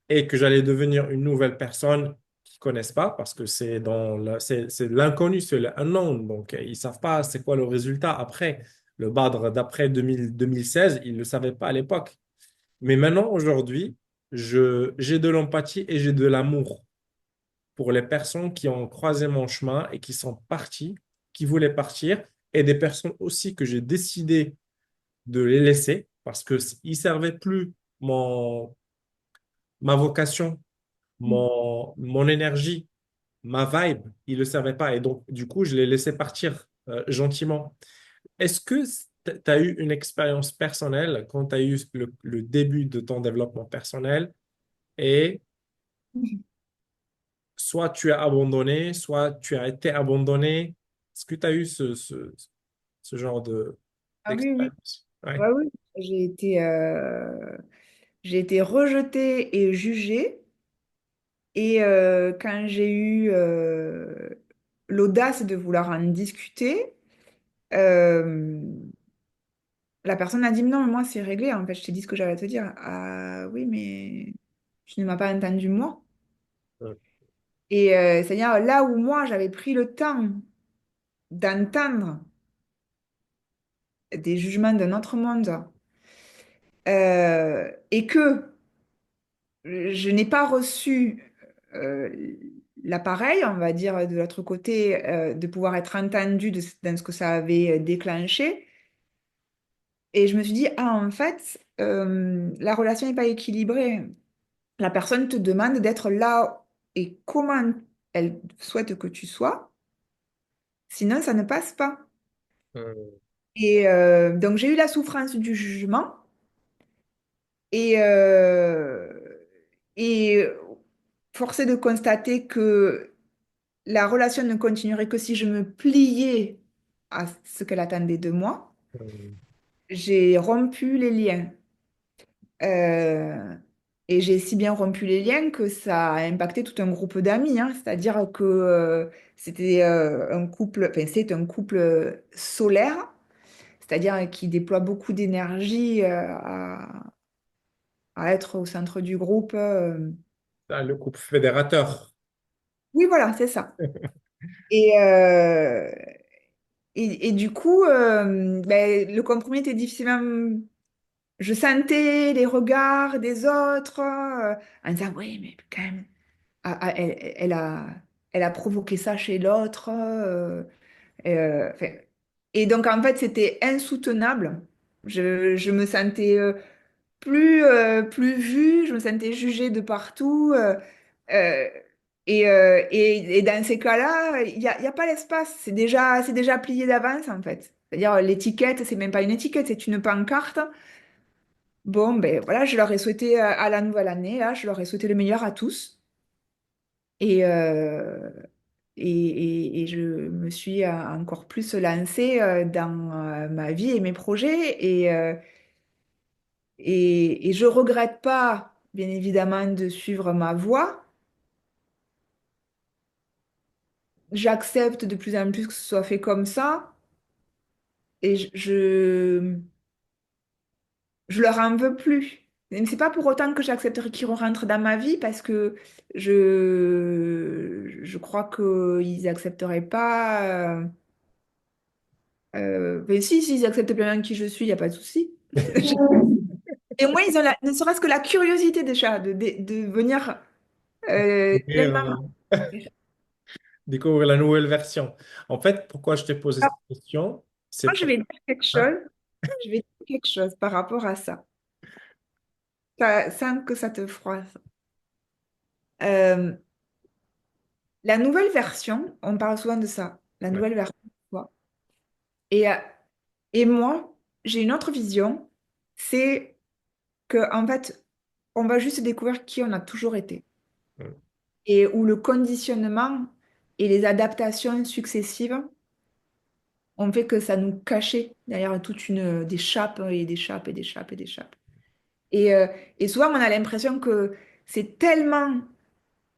Speaker 1: et que j'allais devenir une nouvelle personne qu'ils connaissent pas parce que c'est l'inconnu, c'est le unknown. Donc, ils savent pas c'est quoi le résultat après. Le Badr d'après 2016, ils le savaient pas à l'époque. Mais maintenant, aujourd'hui, j'ai de l'empathie et j'ai de l'amour pour les personnes qui ont croisé mon chemin et qui sont parties, qui voulaient partir, et des personnes aussi que j'ai décidé de les laisser parce que ils servaient plus ma vocation, mon énergie, ma vibe, ils le servaient pas. Et donc, du coup, je les laissais partir gentiment. Est-ce que tu tu as eu une expérience personnelle quand tu as eu le début de ton développement personnel et soit tu as abandonné, soit tu as été abandonné. Est-ce que tu as eu ce genre
Speaker 2: Ah oui, oui.
Speaker 1: d'expérience? Ouais.
Speaker 2: Ouais, oui. J'ai été rejetée et jugée. Et quand j'ai eu l'audace de vouloir en discuter, euh, la personne a dit non, moi c'est réglé, en fait, je t'ai dit ce que j'avais à te dire. Ah oui, mais tu ne m'as pas entendu moi. Et c'est-à-dire là où moi j'avais pris le temps d'entendre des jugements d'un autre monde et que je n'ai pas reçu euh, l'appareil, on va dire, de l'autre côté, de pouvoir être entendu dans ce que ça avait déclenché. Et je me suis dit, ah, en fait, la relation n'est pas équilibrée. La personne te demande d'être là et comment elle souhaite que tu sois, sinon ça ne passe pas.
Speaker 1: Euh,
Speaker 2: Et donc j'ai eu la souffrance du jugement et, et forcé de constater que la relation ne continuerait que si je me pliais à ce qu'elle attendait de moi.
Speaker 1: euh,
Speaker 2: J'ai rompu les liens. Euh, et j'ai si bien rompu les liens que ça a impacté tout un groupe d'amis, hein. C'est-à-dire que c'était un couple, enfin, c'est un couple solaire, c'est-à-dire qui déploie beaucoup d'énergie à être au centre du groupe.
Speaker 1: le couple fédérateur.
Speaker 2: Oui, voilà, c'est ça. Et, et du coup, ben, le compromis était difficilement. Je sentais les regards des autres en disant, oui, mais quand même, elle a provoqué ça chez l'autre. Enfin, et donc, en fait, c'était insoutenable. Je me sentais plus vue, je me sentais jugée de partout. Euh, et dans ces cas-là, il y a pas l'espace. C'est déjà plié d'avance, en fait. C'est-à-dire, l'étiquette, c'est même pas une étiquette, c'est une pancarte. Bon, ben voilà, je leur ai souhaité à la nouvelle année, là, je leur ai souhaité le meilleur à tous. Et, et je me suis encore plus lancée dans ma vie et mes projets. Et je regrette pas, bien évidemment, de suivre ma voie. J'accepte de plus en plus que ce soit fait comme ça. Et je leur en veux plus. Mais c'est pas pour autant que j'accepterai qu'ils rentrent dans ma vie parce que je crois qu'ils accepteraient pas. Mais si, s'ils acceptent bien qui je suis, il n'y a pas de souci. Et au moins, ils ont ne serait-ce que la curiosité déjà de venir
Speaker 1: Découvrir,
Speaker 2: pleinement.
Speaker 1: découvrir la nouvelle version. En fait, pourquoi je t'ai posé
Speaker 2: Ah,
Speaker 1: cette question,
Speaker 2: moi,
Speaker 1: c'est
Speaker 2: je
Speaker 1: pas...
Speaker 2: vais dire quelque
Speaker 1: Hein?
Speaker 2: chose. Je vais dire quelque chose par rapport à ça. Sans que ça te froisse. Euh, la nouvelle version, on parle souvent de ça. La
Speaker 1: Ouais.
Speaker 2: nouvelle version de toi. Et, euh, et moi, j'ai une autre vision. C'est que, en fait, on va juste découvrir qui on a toujours été.
Speaker 1: Mm.
Speaker 2: Et où le conditionnement et les adaptations successives ont fait que ça nous cachait derrière toute une des chapes et des chapes et des chapes et des chapes. Et, euh, et souvent, on a l'impression que c'est tellement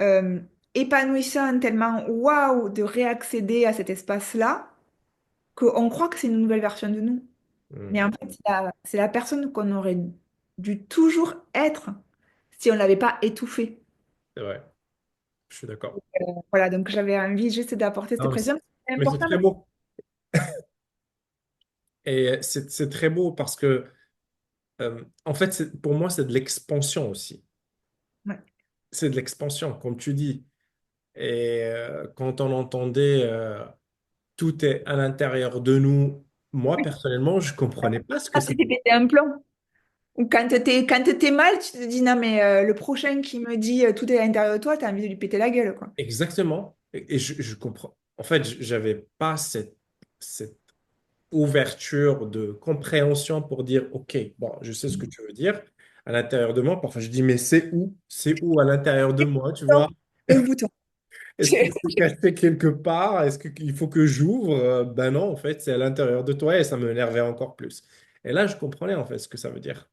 Speaker 2: euh, épanouissant, tellement waouh de réaccéder à cet espace-là, qu'on croit que c'est une nouvelle version de nous. Mais en
Speaker 1: Mm.
Speaker 2: fait, c'est la personne qu'on aurait dû toujours être si on ne l'avait pas étouffée.
Speaker 1: C'est vrai, je suis d'accord.
Speaker 2: Voilà, donc j'avais envie juste d'apporter cette
Speaker 1: Non,
Speaker 2: précision. C'est
Speaker 1: mais c'est
Speaker 2: important
Speaker 1: très beau. Et c'est très beau parce que, en fait, pour moi, c'est de l'expansion aussi.
Speaker 2: ouais.
Speaker 1: C'est de l'expansion, comme tu dis. Et quand on entendait tout est à l'intérieur de nous, moi,
Speaker 2: Oui.
Speaker 1: personnellement, je comprenais pas ce que
Speaker 2: Quand tu
Speaker 1: c'était.
Speaker 2: t'es pété un plomb. Ou quand t'es mal, tu te dis non, mais le prochain qui me dit tout est à l'intérieur de toi, t'as envie de lui péter la gueule, quoi.
Speaker 1: Exactement. Et je comprends. En fait, j'avais pas cette ouverture, de compréhension pour dire, OK, bon, je sais ce que tu veux dire à l'intérieur de moi. Parfois, je dis, mais c'est où? C'est où à l'intérieur de moi, tu vois?
Speaker 2: Non, le bouton.
Speaker 1: Est-ce que c'est caché quelque part? Est-ce qu'il faut que j'ouvre? Ben non, en fait, c'est à l'intérieur de toi et ça me énervait encore plus. Et là, je comprenais en fait ce que ça veut dire.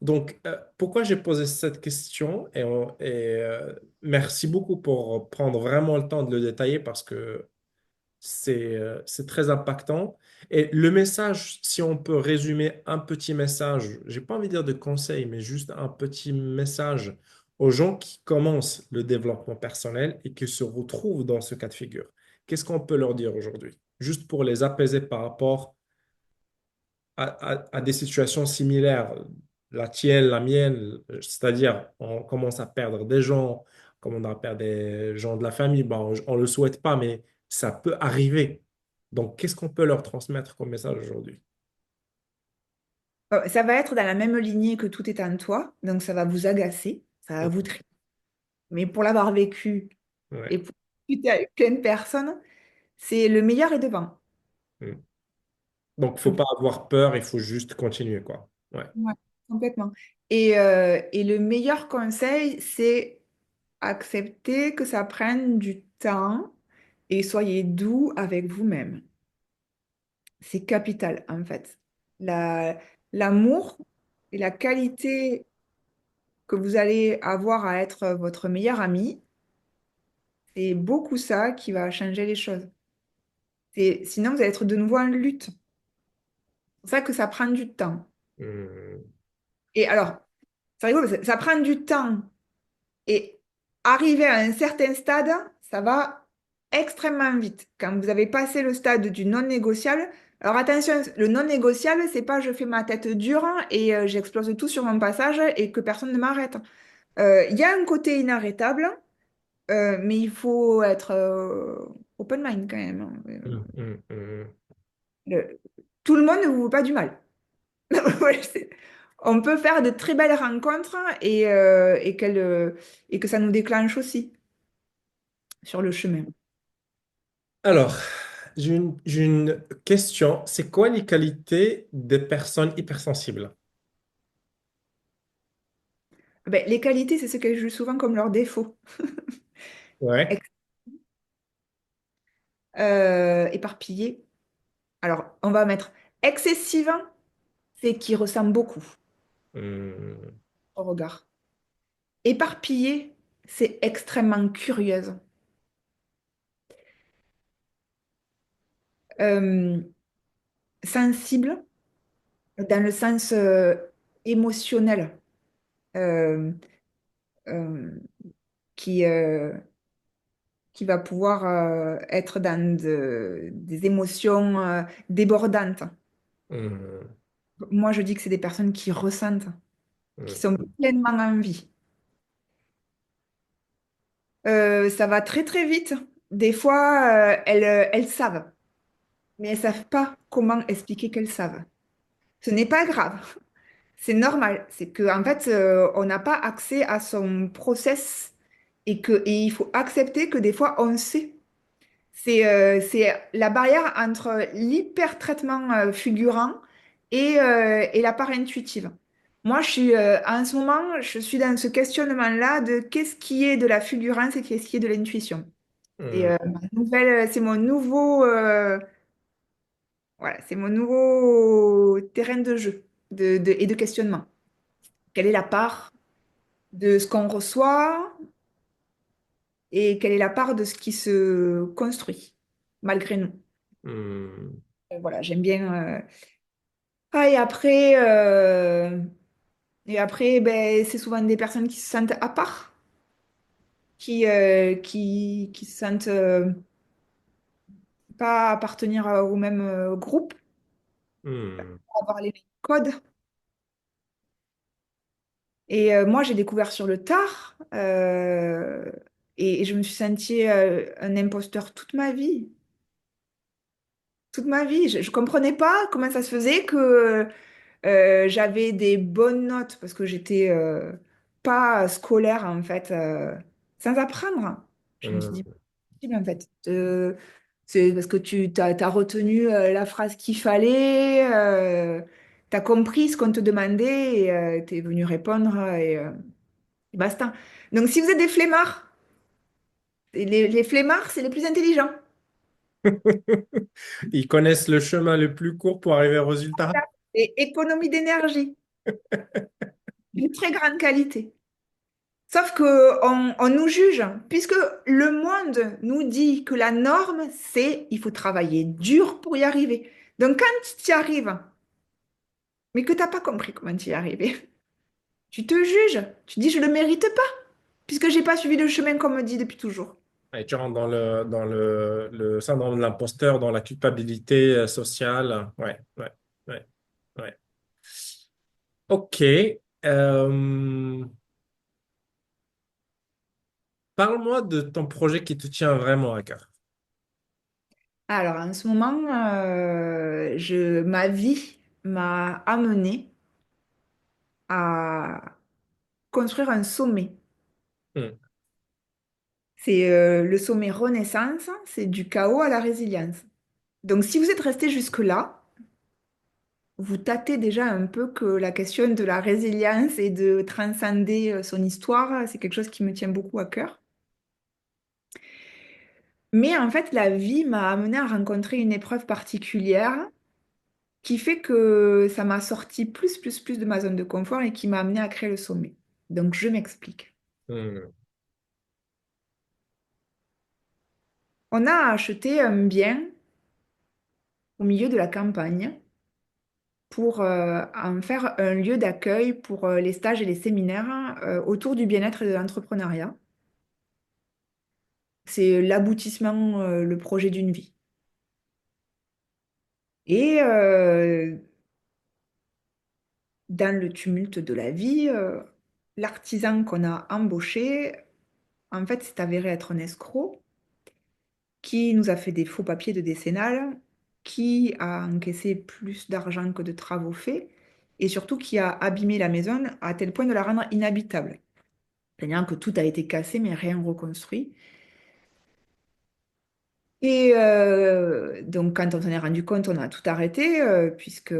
Speaker 1: Donc, pourquoi j'ai posé cette question merci beaucoup pour prendre vraiment le temps de le détailler parce que c'est très impactant. Et le message, si on peut résumer un petit message, j'ai pas envie de dire de conseil, mais juste un petit message aux gens qui commencent le développement personnel et qui se retrouvent dans ce cas de figure. Qu'est-ce qu'on peut leur dire aujourd'hui? Juste pour les apaiser par rapport à des situations similaires, la tienne, la mienne, c'est-à-dire on commence à perdre des gens, comme on a perdu des gens de la famille, bon, on ne le souhaite pas, mais ça peut arriver. Donc, qu'est-ce qu'on peut leur transmettre comme message aujourd'hui?
Speaker 2: Ça va être dans la même lignée que tout est en toi, donc ça va vous agacer, ça va vous
Speaker 1: Mhm.
Speaker 2: trier. Mais pour l'avoir vécu et
Speaker 1: Ouais.
Speaker 2: pour discuter avec plein de personnes, c'est le meilleur est devant.
Speaker 1: Mhm. Donc, il ne faut
Speaker 2: Donc,
Speaker 1: pas avoir peur, il faut juste continuer, quoi. Ouais.
Speaker 2: ouais, complètement. Et le meilleur conseil, c'est accepter que ça prenne du temps et soyez doux avec vous-même. C'est capital, en fait. L'amour et la qualité que vous allez avoir à être votre meilleur ami, c'est beaucoup ça qui va changer les choses. Sinon, vous allez être de nouveau en lutte. C'est pour ça que ça prend du temps.
Speaker 1: Mhm.
Speaker 2: Et alors, c'est rigolo, parce que ça prend du temps. Et arriver à un certain stade, ça va extrêmement vite. Quand vous avez passé le stade du non négociable, alors attention, le non négociable, c'est pas je fais ma tête dure et j'explose tout sur mon passage et que personne ne m'arrête. Il y a un côté inarrêtable, mais il faut être open mind quand même, hein.
Speaker 1: Mhm. Mhm.
Speaker 2: Le- Tout le monde ne vous veut pas du mal. Ouais, on peut faire de très belles rencontres et que ça nous déclenche aussi sur le chemin.
Speaker 1: Alors, j'ai une question. C'est quoi les qualités des personnes hypersensibles?
Speaker 2: Ben, les qualités, c'est ce qu'elles jouent souvent comme leurs défauts.
Speaker 1: Ouais.
Speaker 2: Ex- Éparpillé. Alors, on va mettre excessivement, c'est qui ressent beaucoup
Speaker 1: Mhm.
Speaker 2: au regard. Éparpillé, c'est extrêmement curieuse. Euh, Sensible, dans le sens émotionnel, euh, euh, qui, euh, qui va pouvoir être dans des émotions débordantes.
Speaker 1: Mhm.
Speaker 2: Moi, je dis que c'est des personnes qui ressentent, qui
Speaker 1: Mhm.
Speaker 2: sont pleinement en vie. Ça va très très vite. Des fois, elles savent, mais elles savent pas comment expliquer qu'elles savent. Ce n'est pas grave, c'est normal. C'est que en fait, on n'a pas accès à son process et il faut accepter que des fois, on sait. C'est la barrière entre l'hypertraitement fulgurant et la part intuitive. Moi, en ce moment, je suis dans ce questionnement-là de qu'est-ce qui est de la fulgurance et qu'est-ce qui est de l'intuition. C'est mon nouveau, voilà, c'est mon nouveau terrain de jeu et de questionnement. Quelle est la part de ce qu'on reçoit et quelle est la part de ce qui se construit malgré nous?
Speaker 1: Mhm.
Speaker 2: Voilà, j'aime bien. Ah, et après ben, c'est souvent des personnes qui se sentent à part, qui se sentent pas appartenir au même groupe,
Speaker 1: Mhm.
Speaker 2: avoir les mêmes codes. Et moi, j'ai découvert sur le tard et je me suis sentie un imposteur toute ma vie. Toute ma vie. Je ne comprenais pas comment ça se faisait que j'avais des bonnes notes parce que j'étais pas scolaire en fait, sans apprendre. Je me suis dit,
Speaker 1: Mhm.
Speaker 2: possible, en fait. C'est parce que tu t'as retenu la phrase qu'il fallait, tu as compris ce qu'on te demandait et tu es venu répondre et basta. Donc si vous êtes des flemmards, et les flemmards, c'est les plus intelligents.
Speaker 1: Ils connaissent le chemin le plus court pour arriver au résultat.
Speaker 2: Et économie d'énergie, d'une très grande qualité. Sauf que on nous juge, puisque le monde nous dit que la norme, c'est il faut travailler dur pour y arriver. Donc quand tu y arrives, mais que tu n'as pas compris comment tu y es arrivé, tu te juges, tu dis je ne le mérite pas, puisque j'ai pas suivi le chemin qu'on me dit depuis toujours.
Speaker 1: Et tu rentres le syndrome de l'imposteur, dans la culpabilité sociale. Ouais, ouais, ouais, ouais. Ok. Parle-moi de ton projet qui te tient vraiment à cœur.
Speaker 2: Alors en ce moment, ma vie m'a amené à construire un sommet.
Speaker 1: Hmm,
Speaker 2: C'est le sommet Renaissance, c'est du chaos à la résilience. Donc si vous êtes resté jusque-là, vous tâtez déjà un peu que la question de la résilience et de transcender son histoire, c'est quelque chose qui me tient beaucoup à cœur. Mais en fait, la vie m'a amené à rencontrer une épreuve particulière qui fait que ça m'a sorti plus de ma zone de confort et qui m'a amené à créer le sommet. Donc je m'explique.
Speaker 1: hmm,
Speaker 2: On a acheté un bien au milieu de la campagne pour en faire un lieu d'accueil pour les stages et les séminaires autour du bien-être et de l'entrepreneuriat. C'est l'aboutissement, le projet d'une vie. Et dans le tumulte de la vie, l'artisan qu'on a embauché, en fait, s'est avéré être un escroc qui nous a fait des faux papiers de décennale, qui a encaissé plus d'argent que de travaux faits, et surtout qui a abîmé la maison à tel point de la rendre inhabitable. C'est-à-dire que tout a été cassé, mais rien reconstruit. Et donc, quand on s'en est rendu compte, on a tout arrêté, puisque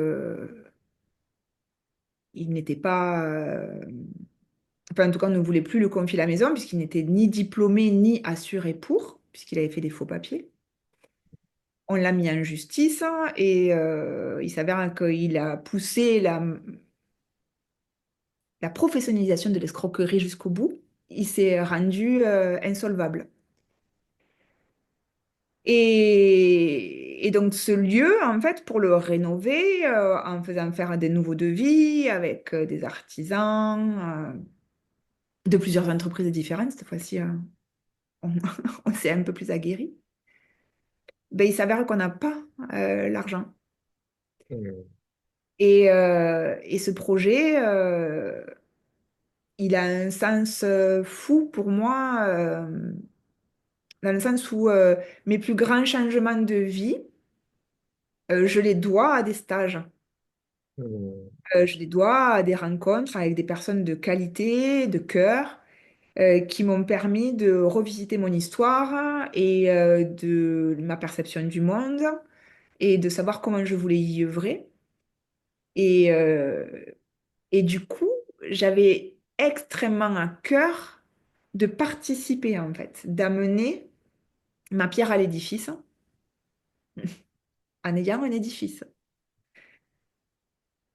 Speaker 2: il n'était pas... enfin, en tout cas, on ne voulait plus le confier à la maison, puisqu'il n'était ni diplômé, ni assuré pour, puisqu'il avait fait des faux papiers. On l'a mis en justice et il s'avère qu'il a poussé la professionnalisation de l'escroquerie jusqu'au bout. Il s'est rendu insolvable. Et donc ce lieu, en fait, pour le rénover, en faisant faire des nouveaux devis avec des artisans de plusieurs entreprises différentes, cette fois-ci, on, on s'est un peu plus aguerri, ben, il s'avère qu'on n'a pas l'argent.
Speaker 1: hmm,
Speaker 2: Et ce projet, il a un sens fou pour moi, dans le sens où mes plus grands changements de vie, je les dois à des stages.
Speaker 1: hmm,
Speaker 2: Je les dois à des rencontres avec des personnes de qualité, de cœur, qui m'ont permis de revisiter mon histoire et de ma perception du monde et de savoir comment je voulais y œuvrer. Et, et du coup, j'avais extrêmement à cœur de participer, en fait, d'amener ma pierre à l'édifice en ayant un édifice.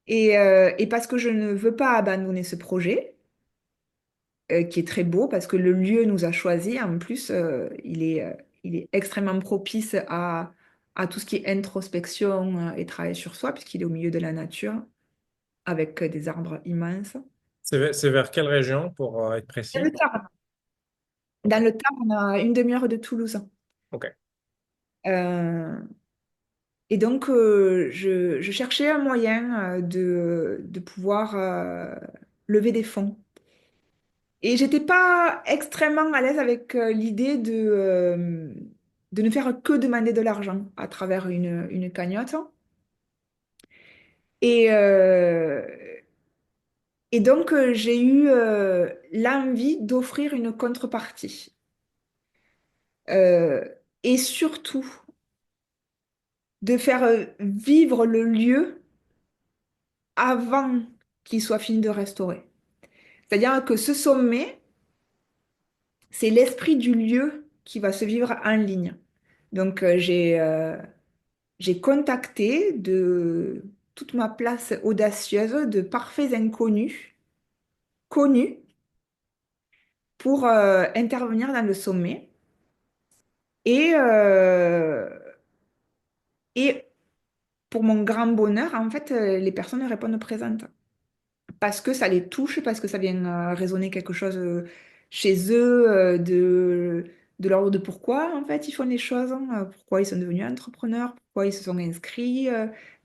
Speaker 2: Et parce que je ne veux pas abandonner ce projet, qui est très beau, parce que le lieu nous a choisis. En plus, il est extrêmement propice à tout ce qui est introspection et travail sur soi, puisqu'il est au milieu de la nature, avec des arbres immenses.
Speaker 1: C'est vers quelle région pour être
Speaker 2: Dans le
Speaker 1: précis?
Speaker 2: Tarn.
Speaker 1: Ok,
Speaker 2: Dans le Tarn, à une demi-heure de Toulouse.
Speaker 1: ok.
Speaker 2: Euh, et donc, je cherchais un moyen de pouvoir lever des fonds. Et j'étais pas extrêmement à l'aise avec l'idée de ne faire que demander de l'argent à travers une cagnotte. Et, euh, et donc, j'ai eu l'envie d'offrir une contrepartie. Euh, et surtout, de faire vivre le lieu avant qu'il soit fini de restaurer. C'est-à-dire que ce sommet, c'est l'esprit du lieu qui va se vivre en ligne. Donc, j'ai contacté de toute ma place audacieuse de parfaits inconnus, connus, pour intervenir dans le sommet. Et, euh, et pour mon grand bonheur, en fait, les personnes répondent présentes. Parce que ça les touche, parce que ça vient résonner quelque chose chez eux, de l'ordre de pourquoi en fait ils font les choses, hein, pourquoi ils sont devenus entrepreneurs, pourquoi ils se sont inscrits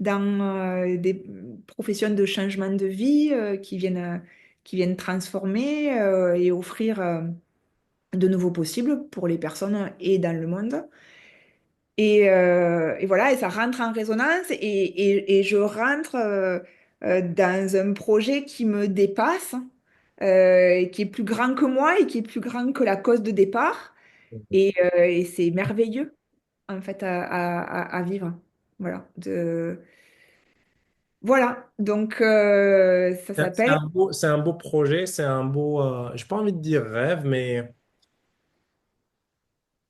Speaker 2: dans des professions de changement de vie qui viennent transformer et offrir de nouveaux possibles pour les personnes et dans le monde. Et voilà, et ça rentre en résonance et je rentre dans un projet qui me dépasse, et qui est plus grand que moi et qui est plus grand que la cause de départ. Et c'est merveilleux, en fait, à vivre. Voilà. Voilà. Donc, ça
Speaker 1: C'est
Speaker 2: s'appelle.
Speaker 1: un beau projet, c'est un beau, j'ai pas envie de dire rêve, mais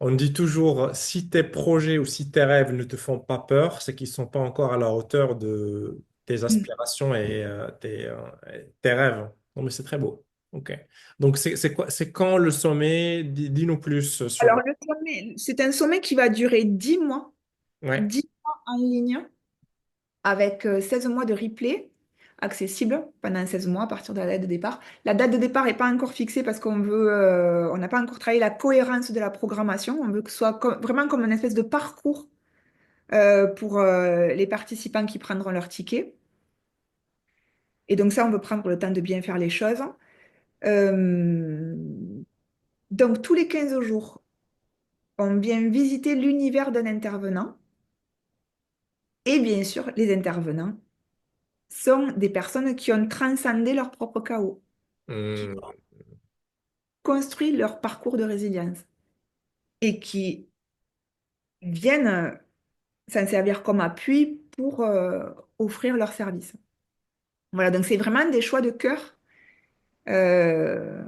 Speaker 1: on dit toujours, si tes projets ou si tes rêves ne te font pas peur, c'est qu'ils sont pas encore à la hauteur de tes aspirations et tes rêves. Non, mais c'est très beau. OK. Donc, c'est quoi, c'est quand le sommet? Dis-nous plus
Speaker 2: Alors,
Speaker 1: sur.
Speaker 2: le sommet, c'est un sommet qui va durer 10 mois,
Speaker 1: Ouais.
Speaker 2: 10 mois en ligne, avec 16 mois de replay accessible pendant 16 mois à partir de la date de départ. La date de départ n'est pas encore fixée parce on n'a pas encore travaillé la cohérence de la programmation. On veut que ce soit vraiment comme une espèce de parcours pour les participants qui prendront leur ticket. Et donc ça, on veut prendre le temps de bien faire les choses. Euh, donc tous les 15 jours, on vient visiter l'univers d'un intervenant. Et bien sûr, les intervenants sont des personnes qui ont transcendé leur propre chaos, qui
Speaker 1: Hmm.
Speaker 2: ont construit leur parcours de résilience et qui viennent s'en servir comme appui pour offrir leurs services. Voilà, donc c'est vraiment des choix de cœur euh,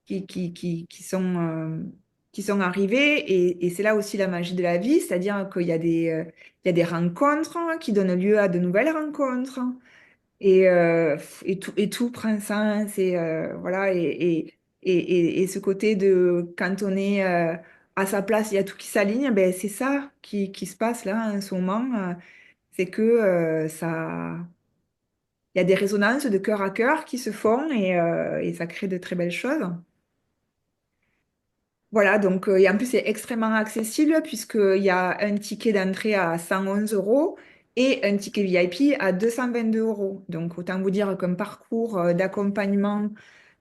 Speaker 2: qui sont arrivés et c'est là aussi la magie de la vie, c'est-à-dire qu'il y a il y a des rencontres qui donnent lieu à de nouvelles rencontres. Et tout prend sens. Voilà, et ce côté de quand on est à sa place, il y a tout qui s'aligne, ben, c'est ça qui se passe là en ce moment. C'est que il y a des résonances de cœur à cœur qui se font et ça crée de très belles choses. Voilà, donc, et en plus, c'est extrêmement accessible puisqu'il y a un ticket d'entrée à 111 euros et un ticket VIP à 222 euros. Donc, autant vous dire qu'un parcours d'accompagnement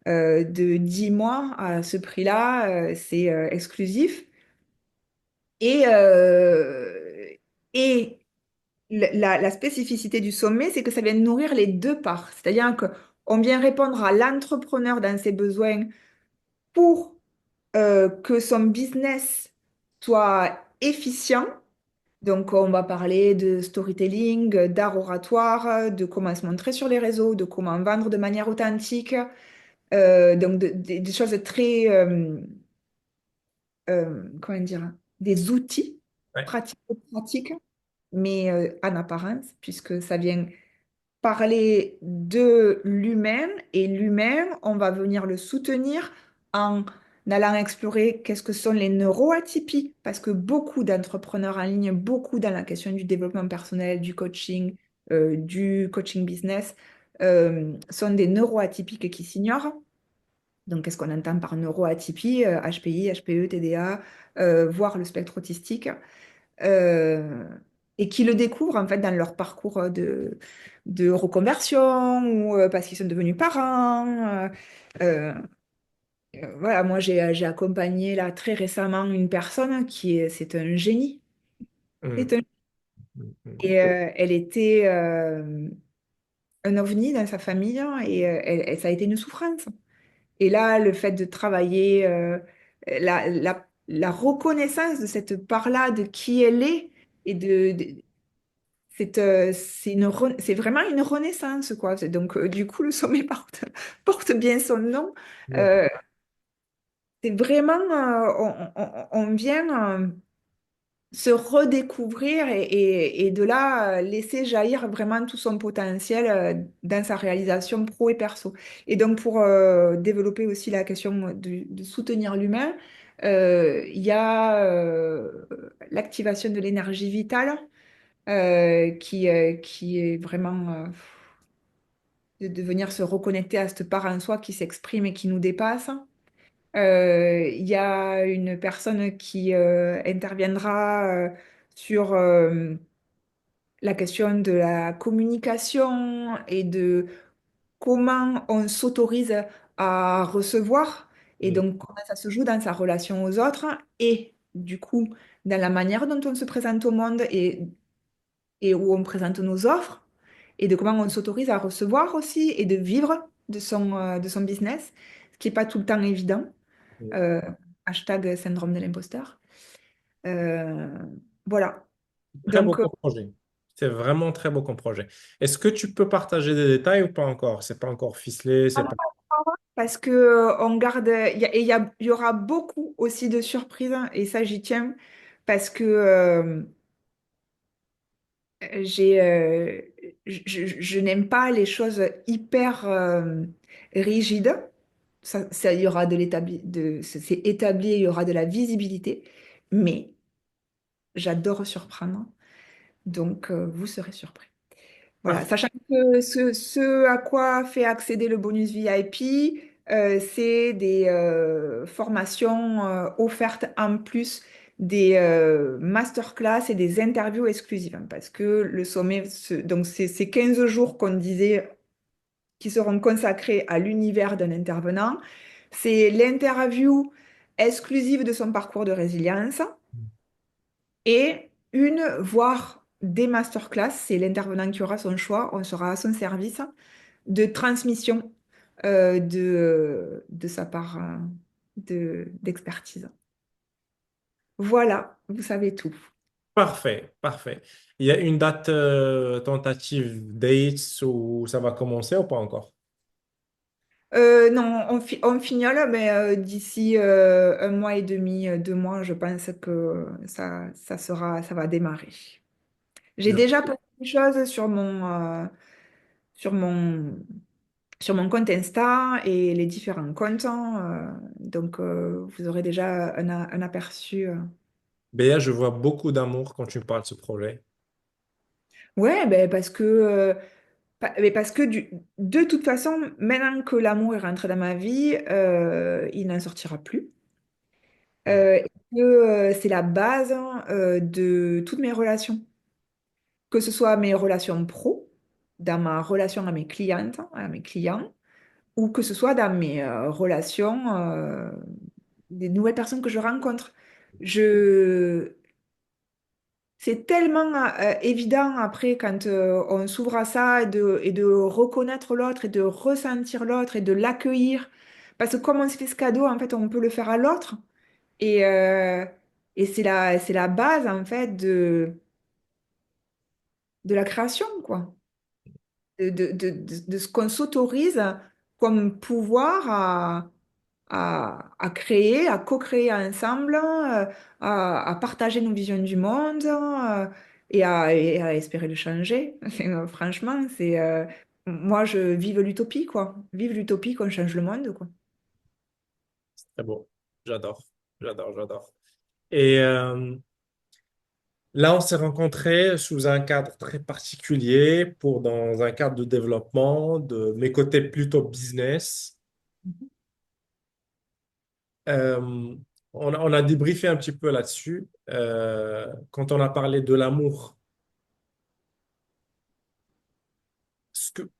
Speaker 2: de 10 mois à ce prix-là, c'est exclusif. Et, euh, et la spécificité du sommet, c'est que ça vient nourrir les deux parts. C'est-à-dire qu'on vient répondre à l'entrepreneur dans ses besoins pour que son business soit efficient. Donc, on va parler de storytelling, d'art oratoire, de comment se montrer sur les réseaux, de comment vendre de manière authentique. Donc, des choses très, comment dire, des outils
Speaker 1: Ouais.
Speaker 2: pratiques, mais en apparence, puisque ça vient parler de l'humain et l'humain, on va venir le soutenir en allant explorer qu'est-ce que sont les neuroatypies, parce que beaucoup d'entrepreneurs en ligne, beaucoup dans la question du développement personnel, du coaching business, sont des neuroatypiques qui s'ignorent. Donc, qu'est-ce qu'on entend par neuroatypie, HPI, HPE, TDA, voire le spectre autistique, euh, et qui le découvrent en fait dans leur parcours de reconversion ou parce qu'ils sont devenus parents. Euh, voilà, moi j'ai accompagné là très récemment une personne c'est un génie.
Speaker 1: Hmm.
Speaker 2: C'est un-
Speaker 1: Hmm. Hmm.
Speaker 2: Et elle était un ovni dans sa famille, hein, et ça a été une souffrance. Et là, le fait de travailler la reconnaissance de cette part-là, de qui elle est, et c'est vraiment une renaissance, quoi. Donc, du coup, le sommet porte bien son nom.
Speaker 1: Ouais.
Speaker 2: Euh, c'est vraiment, on vient se redécouvrir et de là, laisser jaillir vraiment tout son potentiel dans sa réalisation pro et perso. Et donc, pour développer aussi la question de soutenir l'humain, il y a l'activation de l'énergie vitale qui est vraiment de venir se reconnecter à cette part en soi qui s'exprime et qui nous dépasse. Il y a une personne qui interviendra sur la question de la communication et de comment on s'autorise à recevoir et
Speaker 1: Mm.
Speaker 2: donc comment ça se joue dans sa relation aux autres et du coup dans la manière dont on se présente au monde et où on présente nos offres et de comment on s'autorise à recevoir aussi et de vivre de son business, ce qui n'est pas tout le temps évident.
Speaker 1: Mm.
Speaker 2: Euh, hashtag syndrome de l'imposteur. Euh, voilà.
Speaker 1: Très beau
Speaker 2: Donc,
Speaker 1: comme projet. C'est vraiment très beau comme projet. Est-ce que tu peux partager des détails ou pas encore? C'est pas encore ficelé, c'est pas...
Speaker 2: parce que on garde, il y aura beaucoup aussi de surprises, hein, et ça, j'y tiens, parce que j'ai, je n'aime pas les choses hyper rigides. Il y aura de l'établi, c'est établi, il y aura de la visibilité, mais j'adore surprendre, donc vous serez surpris. Voilà,
Speaker 1: Parfait.
Speaker 2: sachant que ce à quoi fait accéder le bonus VIP, c'est des formations offertes en plus des masterclass et des interviews exclusives. Hein, parce que le sommet, donc c'est ces 15 jours qu'on disait qui seront consacrés à l'univers d'un intervenant. C'est l'interview exclusive de son parcours de résilience et une, voire des masterclass. C'est l'intervenant qui aura son choix, on sera à son service de transmission de sa part d'expertise. Voilà, vous savez tout.
Speaker 1: Parfait, parfait. Il y a une date tentative dates où ça va commencer ou pas encore?
Speaker 2: Non, on fignole, mais d'ici un mois et demi, 2 mois, je pense que ça va démarrer. J'ai
Speaker 1: Je-
Speaker 2: déjà posté des choses sur mon, sur mon compte Insta et les différents comptes, hein, donc, vous aurez déjà un aperçu.
Speaker 1: Béa, je vois beaucoup d'amour quand tu me parles de ce projet.
Speaker 2: Ouais, ben mais parce que de toute façon, maintenant que l'amour est rentré dans ma vie, il n'en sortira plus.
Speaker 1: Mm.
Speaker 2: Et que c'est la base de toutes mes relations. Que ce soit mes relations pro, dans ma relation à mes clientes, à mes clients, ou que ce soit dans mes relations des nouvelles personnes que je rencontre. Je... C'est tellement évident après quand on s'ouvre à ça et de reconnaître l'autre et de ressentir l'autre et de l'accueillir. Parce que comme on se fait ce cadeau, en fait, on peut le faire à l'autre. Et, euh, et c'est la base, en fait, de la création, quoi. De ce qu'on s'autorise comme pouvoir à créer, à co-créer ensemble, à partager nos visions du monde et à espérer le changer. Franchement, moi, je vive l'utopie, quoi. Vive l'utopie qu'on change le monde, quoi.
Speaker 1: C'est très beau. J'adore, j'adore. Et là, on s'est rencontrés sous un cadre très particulier pour dans un cadre de développement de mes côtés plutôt business. Euh, on a débriefé un petit peu là-dessus. Quand on a parlé de l'amour,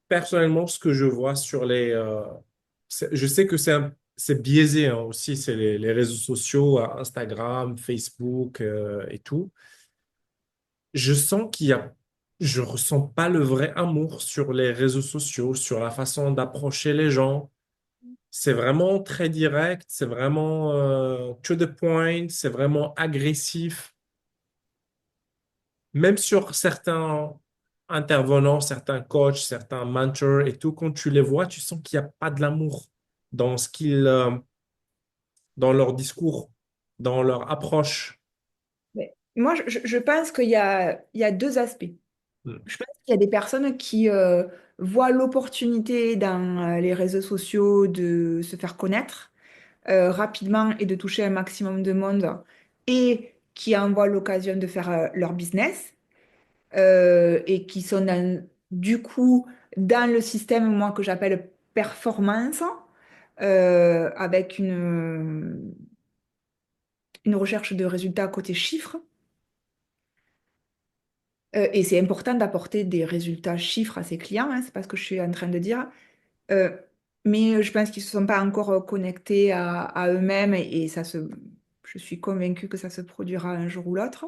Speaker 1: personnellement, ce que je vois sur je sais que c'est biaisé hein, aussi, c'est les réseaux sociaux, Instagram, Facebook et tout. Je sens je ressens pas le vrai amour sur les réseaux sociaux, sur la façon d'approcher les gens. C'est vraiment très direct, c'est vraiment to the point, c'est vraiment agressif. même sur certains intervenants, certains coachs, certains mentors et tout, quand tu les vois, tu sens qu'il n'y a pas de l'amour dans dans leur discours, dans leur approche.
Speaker 2: Mais moi, je pense qu'il y a deux aspects.
Speaker 1: Hmm.
Speaker 2: Je pense qu'il y a des personnes qui voient l'opportunité dans les réseaux sociaux de se faire connaître rapidement et de toucher un maximum de monde et qui en voient l'occasion de faire leur business et qui sont du coup dans le système, moi, que j'appelle performance, avec une recherche de résultats côté chiffres. Et c'est important d'apporter des résultats chiffres à ses clients, hein, c'est pas ce que je suis en train de dire. Euh, mais je pense qu'ils ne se sont pas encore connectés à eux-mêmes et je suis convaincue que ça se produira un jour ou l'autre.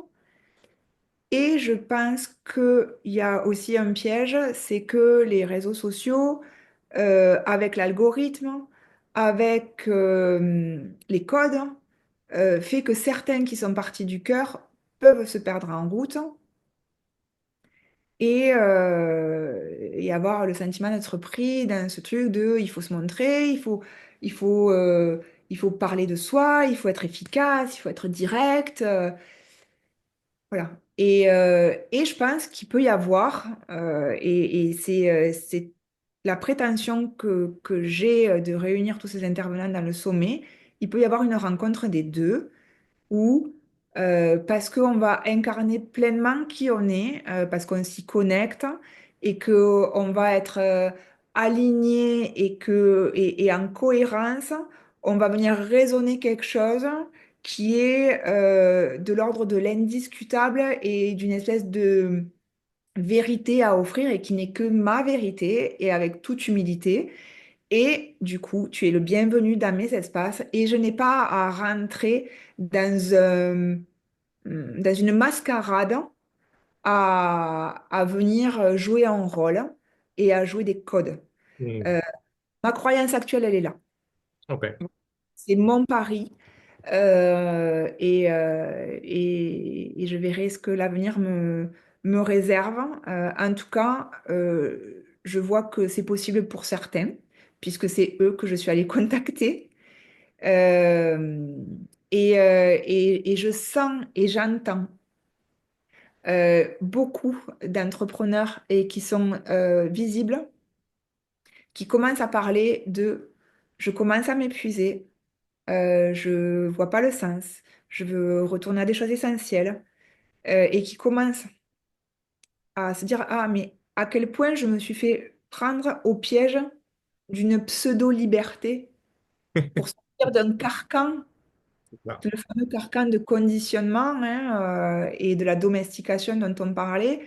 Speaker 2: Et je pense qu'il y a aussi un piège, c'est que les réseaux sociaux, avec l'algorithme, avec les codes, fait que certains qui sont partis du cœur peuvent se perdre en route et avoir le sentiment d'être pris dans ce truc de il faut se montrer, il faut, euh, il faut parler de soi, il faut être efficace, il faut être direct. Voilà. Et je pense qu'il peut y avoir, et c'est la prétention que j'ai de réunir tous ces intervenants dans le sommet, il peut y avoir une rencontre des deux ou parce qu'on va incarner pleinement qui on est, parce qu'on s'y connecte et qu'on va être aligné et en cohérence, on va venir raisonner quelque chose qui est de l'ordre de l'indiscutable et d'une espèce de vérité à offrir et qui n'est que ma vérité et avec toute humilité. Et du coup, tu es le bienvenu dans mes espaces et je n'ai pas à rentrer dans, dans une mascarade à venir jouer un rôle et à jouer des codes.
Speaker 1: Hmm.
Speaker 2: Euh, Ma croyance actuelle, elle est là.
Speaker 1: OK.
Speaker 2: C'est mon pari et je verrai ce que l'avenir me réserve. En tout cas, je vois que c'est possible pour certains, puisque c'est eux que je suis allée contacter. Euh, et je sens et j'entends beaucoup d'entrepreneurs et qui sont visibles, qui commencent à parler de je commence à m'épuiser, je vois pas le sens, je veux retourner à des choses essentielles, et qui commencent à se dire ah, mais à quel point je me suis fait prendre au piège d'une pseudo-liberté pour sortir d'un carcan,
Speaker 1: Là.
Speaker 2: le fameux carcan de conditionnement hein, et de la domestication dont on parlait.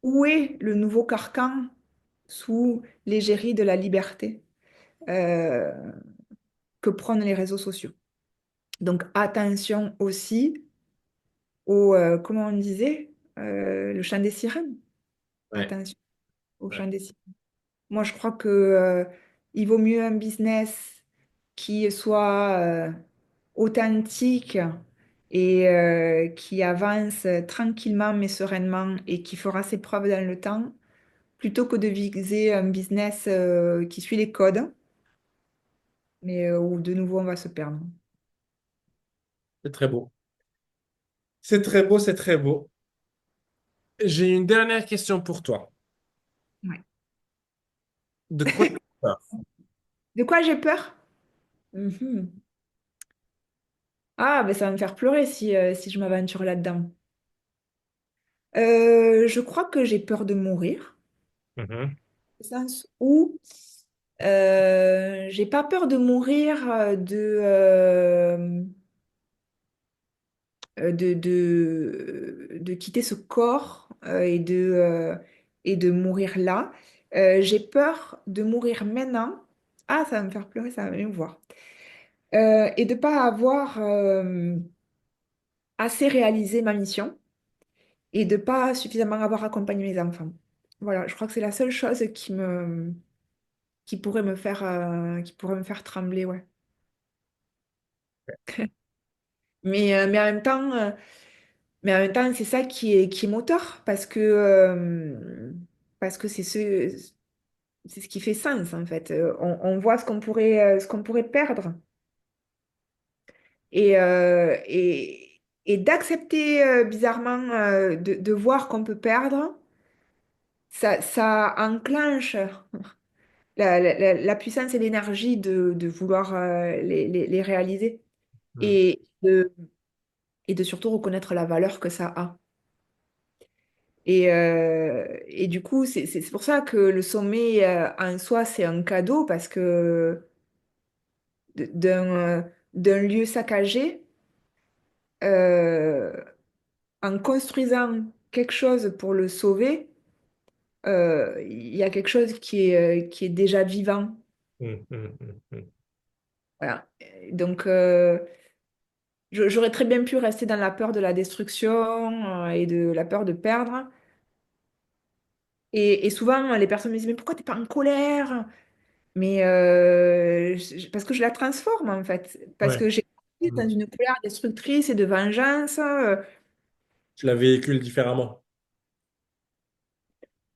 Speaker 2: Où est le nouveau carcan sous l'égérie de la liberté euh, que prônent les réseaux sociaux? Donc attention aussi au, comment on disait, le chant des sirènes.
Speaker 1: Ouais.
Speaker 2: Attention au
Speaker 1: Ouais.
Speaker 2: chant des sirènes. Moi, je crois que, il vaut mieux un business qui soit authentique et qui avance tranquillement mais sereinement et qui fera ses preuves dans le temps, plutôt que de viser un business qui suit les codes, mais où de nouveau on va se perdre.
Speaker 1: C'est très beau. C'est très beau, c'est très beau. J'ai une dernière question pour toi.
Speaker 2: Ouais.
Speaker 1: De quoi tu as peur?
Speaker 2: De quoi j'ai peur? Mhm. Ah, ben ça va me faire pleurer si je m'aventure là-dedans. Je crois que j'ai peur de mourir,
Speaker 1: Mhm.
Speaker 2: au sens où j'ai pas peur de mourir de quitter ce corps et de mourir là. J'ai peur de mourir maintenant. Ah, ça va me faire pleurer, ça va m'émouvoir. Et de pas avoir assez réalisé ma mission et de pas suffisamment avoir accompagné mes enfants. Voilà, je crois que c'est la seule chose qui pourrait me faire trembler, ouais. Mais en même temps, Mais en même temps, c'est ça qui est moteur, parce que c'est ce qui fait sens, en fait. On voit ce qu'on pourrait perdre. Et d'accepter bizarrement de voir qu'on peut perdre, ça enclenche la puissance et l'énergie de vouloir les réaliser
Speaker 1: Mm,
Speaker 2: et et de surtout reconnaître la valeur que ça a. Et du coup, c'est pour ça que le sommet en soi, c'est un cadeau parce que d'un lieu saccagé, euh, en construisant quelque chose pour le sauver, il y a quelque chose qui est déjà vivant.
Speaker 1: mm, mm, mm, mm.
Speaker 2: Voilà. Donc, j'aurais très bien pu rester dans la peur de la destruction et de la peur de perdre. Et souvent, les personnes me disent, mais pourquoi t'es pas en colère? Mais parce que je la transforme, en fait. Parce
Speaker 1: Ouais.
Speaker 2: que j'ai grandi
Speaker 1: Mm.
Speaker 2: dans une colère destructrice et de vengeance.
Speaker 1: Je la véhicule différemment.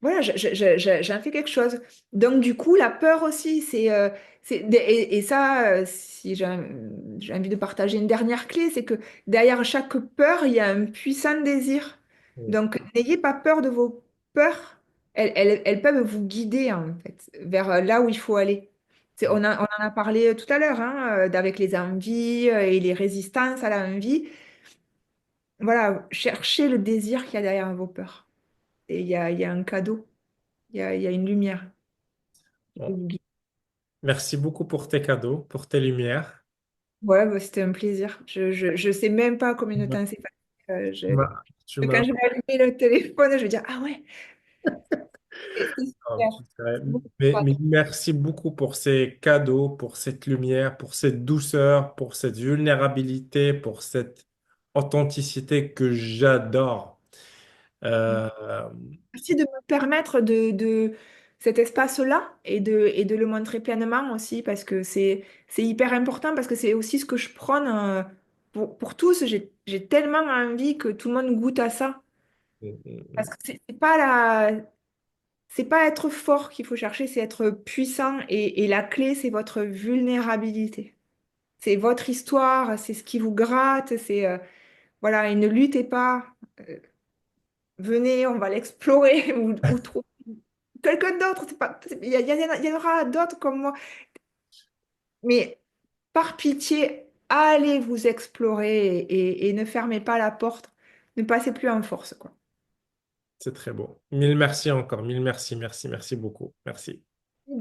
Speaker 2: Voilà, j'en fais quelque chose. Donc, du coup, la peur aussi, et ça, si j'ai envie de partager une dernière clé, c'est que derrière chaque peur, il y a un puissant désir.
Speaker 1: Mm,
Speaker 2: Donc, n'ayez pas peur de vos peurs. Elles peuvent vous guider, en fait, vers là où il faut aller.
Speaker 1: mm.
Speaker 2: On en a parlé tout à l'heure, hein, avec les envies et les résistances à la envie. Voilà, cherchez le désir qu'il y a derrière vos peurs. Et il y a un cadeau. Il y a une lumière.
Speaker 1: Bon. Merci beaucoup pour tes cadeaux, pour tes lumières.
Speaker 2: Ouais, bah, c'était un plaisir. Je sais même pas combien de
Speaker 1: Ouais.
Speaker 2: temps c'est passé.
Speaker 1: Tu
Speaker 2: Quand
Speaker 1: m'as
Speaker 2: je vais allumer le téléphone, je vais dire, ah ouais, c'est
Speaker 1: Oh,
Speaker 2: super.
Speaker 1: c'est vrai.
Speaker 2: C'est beaucoup
Speaker 1: Mais
Speaker 2: de
Speaker 1: merci beaucoup pour ces cadeaux, pour cette lumière, pour cette douceur, pour cette vulnérabilité, pour cette authenticité que j'adore. Euh,
Speaker 2: Merci de me permettre de cet espace-là et de le montrer pleinement aussi parce que c'est hyper important parce que c'est aussi ce que je prône pour tous. J'ai tellement envie que tout le monde goûte à ça. Parce que c'est pas être fort qu'il faut chercher, c'est être puissant et la clé, c'est votre vulnérabilité. C'est votre histoire, c'est ce qui vous gratte, voilà, et ne luttez pas. Euh, Venez, on va l'explorer ou trouver quelqu'un d'autre. C'est pas, il y en aura d'autres comme moi. Mais par pitié, allez vous explorer et ne fermez pas la porte. Ne passez plus en force, quoi.
Speaker 1: c'est très beau. Mille merci encore, mille merci, merci, merci beaucoup. Merci.